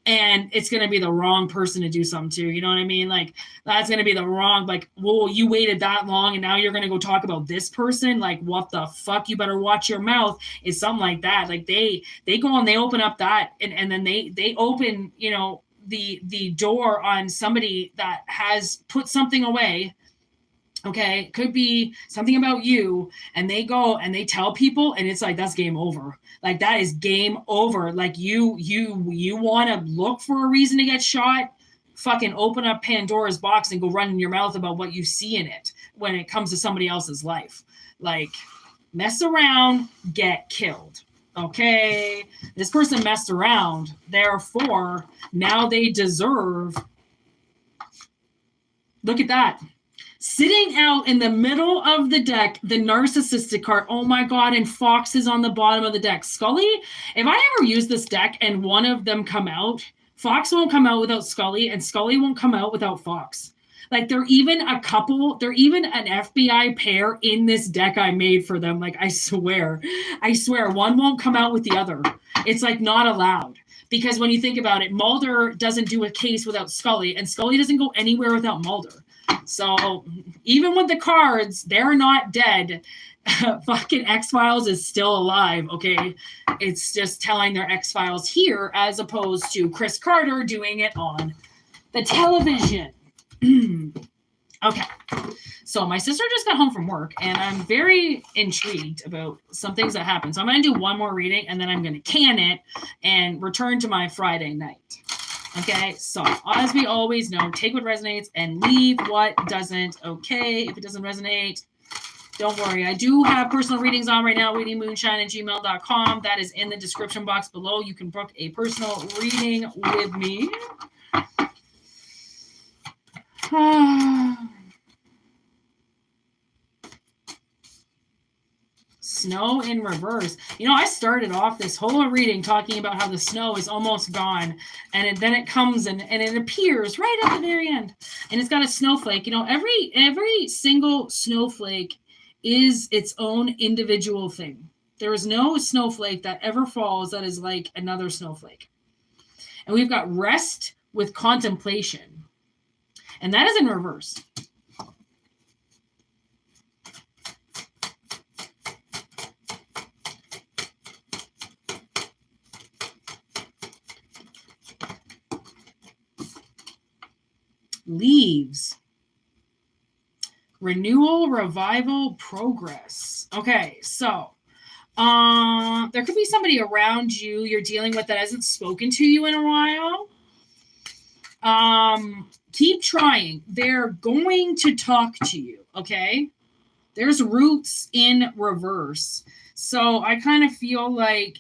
And it's going to be the wrong person to do something to. You know what I mean? Like, that's going to be the wrong, like, whoa, you waited that long and now you're going to go talk about this person? Like, what the fuck? You better watch your mouth. Is something like that. Like, they go and they open up that and then they open, the door on somebody that has put something away. Okay, it could be something about you, and they go and they tell people, and it's like, that's game over. Like, that is game over. Like, you want to look for a reason to get shot? Fucking open up Pandora's box and go run in your mouth about what you see in it when it comes to somebody else's life. Like, mess around, get killed. Okay, this person messed around, therefore now they deserve. Look at that. Sitting out in the middle of the deck, the narcissistic card. Oh my God, and Fox is on the bottom of the deck. Scully, if I ever use this deck and one of them come out, Fox won't come out without Scully, and Scully won't come out without Fox. Like, they're even a couple, they're even an FBI pair in this deck I made for them. Like, I swear, one won't come out with the other. It's like not allowed. Because when you think about it, Mulder doesn't do a case without Scully, and Scully doesn't go anywhere without Mulder. So even with the cards, they're not dead. Fucking X-Files is still alive, okay? It's just telling their X-Files here as opposed to Chris Carter doing it on the television. Okay. So my sister just got home from work, and I'm very intrigued about some things that happened. So I'm going to do one more reading, and then I'm going to can it and return to my Friday night. Okay, so as we always know, take what resonates and leave what doesn't. Okay, if it doesn't resonate, don't worry. I do have personal readings on right now, whitneymoonshine@gmail.com. That is in the description box below. You can book a personal reading with me. Snow in reverse. You know, I started off this whole reading talking about how the snow is almost gone, and then it comes and it appears right at the very end, and it's got a snowflake. You know, every single snowflake is its own individual thing. There is no snowflake that ever falls that is like another snowflake. And we've got rest with contemplation, and that is in reverse. Leaves. Renewal, revival, progress. Okay, so there could be somebody around you you're dealing with that hasn't spoken to you in a while. Keep trying. They're going to talk to you, okay? There's roots in reverse. So I kind of feel like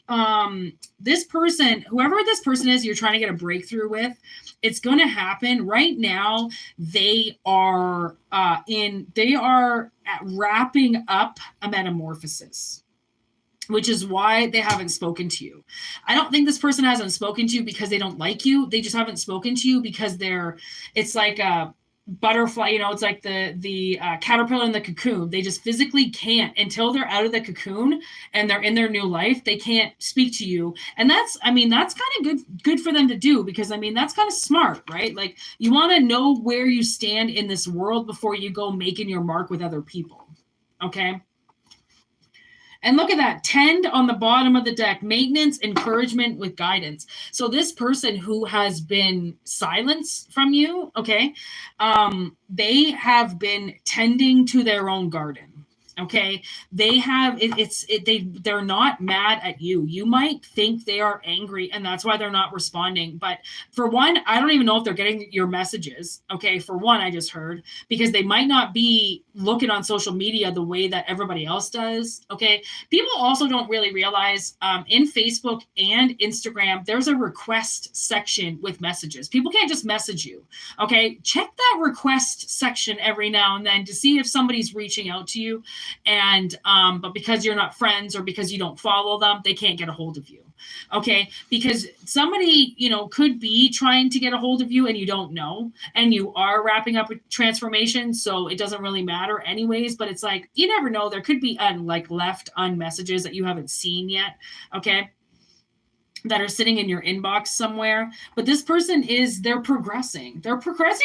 this person, whoever this person is you're trying to get a breakthrough with, it's going to happen right now. They are wrapping up a metamorphosis, which is why they haven't spoken to you. I don't think this person hasn't spoken to you because they don't like you. They just haven't spoken to you because it's like a butterfly, you know, it's like the caterpillar in the cocoon. They just physically can't, until they're out of the cocoon and they're in their new life, they can't speak to you. And that's kind of good for them to do, because that's kind of smart, right? Like, you want to know where you stand in this world before you go making your mark with other people. Okay. And look at that, tend on the bottom of the deck, maintenance, encouragement with guidance. So this person who has been silenced from you, okay, they have been tending to their own garden. Okay, they have they're not mad at you. You might think they are angry and that's why they're not responding. But for one, I don't even know if they're getting your messages. Okay, for one, I just heard, because they might not be looking on social media the way that everybody else does. Okay, people also don't really realize in Facebook and Instagram, there's a request section with messages. People can't just message you. Okay, check that request section every now and then to see if somebody's reaching out to you. And but because you're not friends or because you don't follow them, they can't get a hold of you. Okay, because somebody, could be trying to get a hold of you and you don't know, and you are wrapping up a transformation, so it doesn't really matter anyways. But it's like, you never know, there could be left messages that you haven't seen yet, okay, that are sitting in your inbox somewhere. But this person they're progressing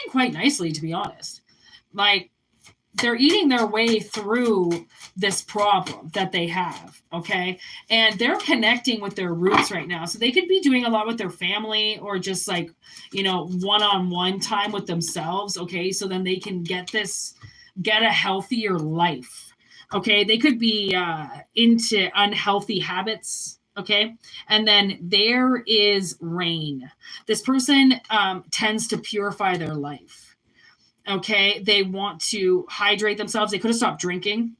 quite nicely, to be honest. Like, they're eating their way through this problem that they have, okay? And they're connecting with their roots right now. So they could be doing a lot with their family, or just one-on-one time with themselves, okay? So then they can get a healthier life, okay? They could be into unhealthy habits, okay? And then there is rain. This person tends to purify their life. Okay, they want to hydrate themselves. They could have stopped drinking.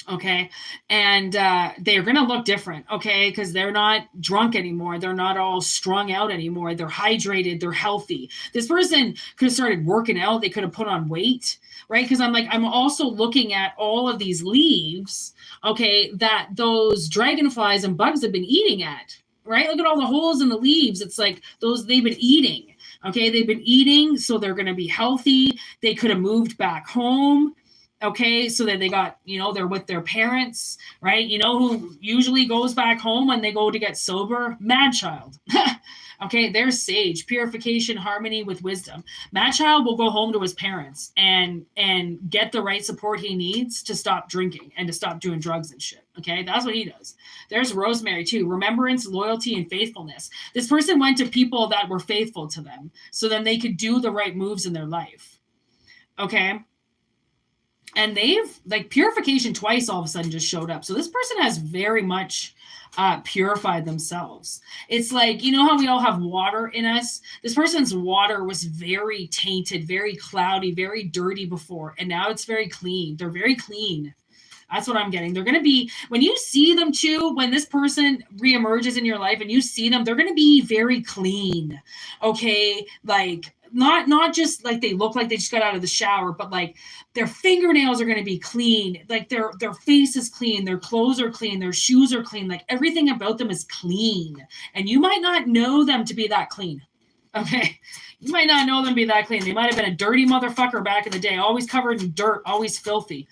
Okay, and they're going to look different. Okay, because they're not drunk anymore. They're not all strung out anymore. They're hydrated. They're healthy. This person could have started working out. They could have put on weight, right? Because I'm also looking at all of these leaves, okay, that those dragonflies and bugs have been eating at, right? Look at all the holes in the leaves. It's like they've been eating. Okay, they've been eating, so they're going to be healthy. They could have moved back home. Okay, so that they got, they're with their parents, right? Who usually goes back home when they go to get sober? Mad child. Okay, there's sage, purification, harmony with wisdom. Mad child will go home to his parents and get the right support he needs to stop drinking and to stop doing drugs and shit. Okay, that's what he does. There's rosemary too. Remembrance, loyalty, and faithfulness. This person went to people that were faithful to them, so then they could do the right moves in their life. Okay. And they've like purification twice all of a sudden just showed up. So this person has very much purified themselves. It's like, you know how we all have water in us? This person's water was very tainted, very cloudy, very dirty before. And now it's very clean. They're very clean. That's what I'm getting. They're going to be, when you see them too, when this person reemerges in your life and you see them, they're going to be very clean. Okay. Like, not just like they look like they just got out of the shower, but like their fingernails are going to be clean. Like their face is clean. Their clothes are clean. Their shoes are clean. Like everything about them is clean. And you might not know them to be that clean. Okay. You might not know them to be that clean. They might have been a dirty motherfucker back in the day, always covered in dirt, always filthy.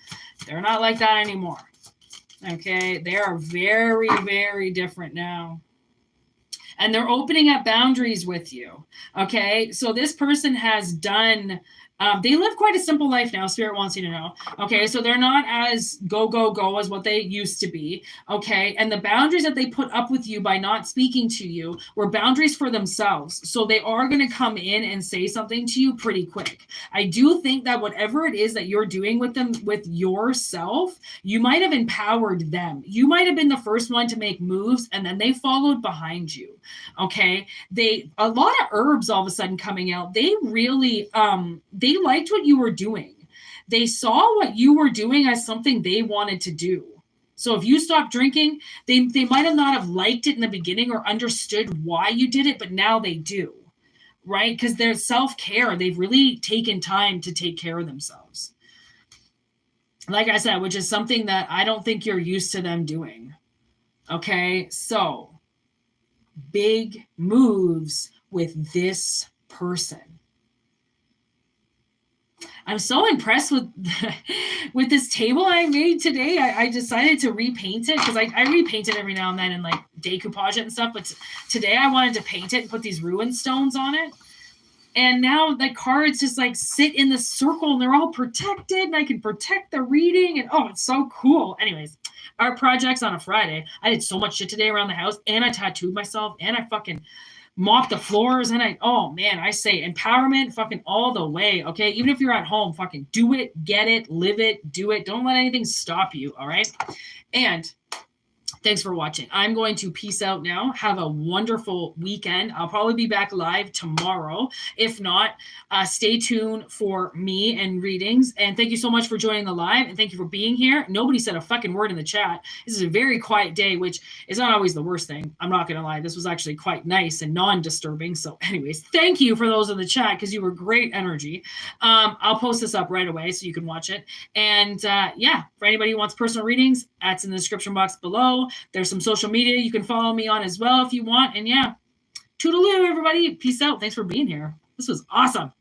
They're not like that anymore. Okay. They are very, very different now. And they're opening up boundaries with you. Okay. So this person has done, they live quite a simple life now. Spirit wants you to know. Okay. So they're not as go as what they used to be. Okay. And the boundaries that they put up with you by not speaking to you were boundaries for themselves. So they are going to come in and say something to you pretty quick. I do think that whatever it is that you're doing with them, with yourself, you might have empowered them. You might have been the first one to make moves and then they followed behind you. Okay. A lot of herbs all of a sudden coming out. They really, they liked what you were doing. They saw what you were doing as something they wanted to do. So if you stopped drinking, they might have not have liked it in the beginning or understood why you did it, but now they do, right? Because they're self-care. They've really taken time to take care of themselves. Like I said, which is something that I don't think you're used to them doing. Okay, so big moves with this person. I'm so impressed with this table I made today. I decided to repaint it because I repaint it every now and then and like decoupage it and stuff. But today I wanted to paint it and put these ruin stones on it. And now the cards just like sit in the circle and they're all protected and I can protect the reading. And oh, it's so cool. Anyways, art projects on a Friday. I did so much shit today around the house and I tattooed myself and I fucking mop the floors and oh man, I say empowerment fucking all the way. Okay. Even if you're at home, fucking do it, get it, live it, do it. Don't let anything stop you. All right. And thanks for watching. I'm going to peace out now. Have a wonderful weekend. I'll probably be back live tomorrow. If not, stay tuned for me and readings. And thank you so much for joining the live. And thank you for being here. Nobody said a fucking word in the chat. This is a very quiet day, which is not always the worst thing. I'm not going to lie. This was actually quite nice and non-disturbing. So anyways, thank you for those in the chat because you were great energy. I'll post this up right away so you can watch it. And yeah, for anybody who wants personal readings, that's in the description box below. There's some social media you can follow me on as well if you want. And yeah, toodaloo, everybody. Peace out. Thanks for being here. This was awesome.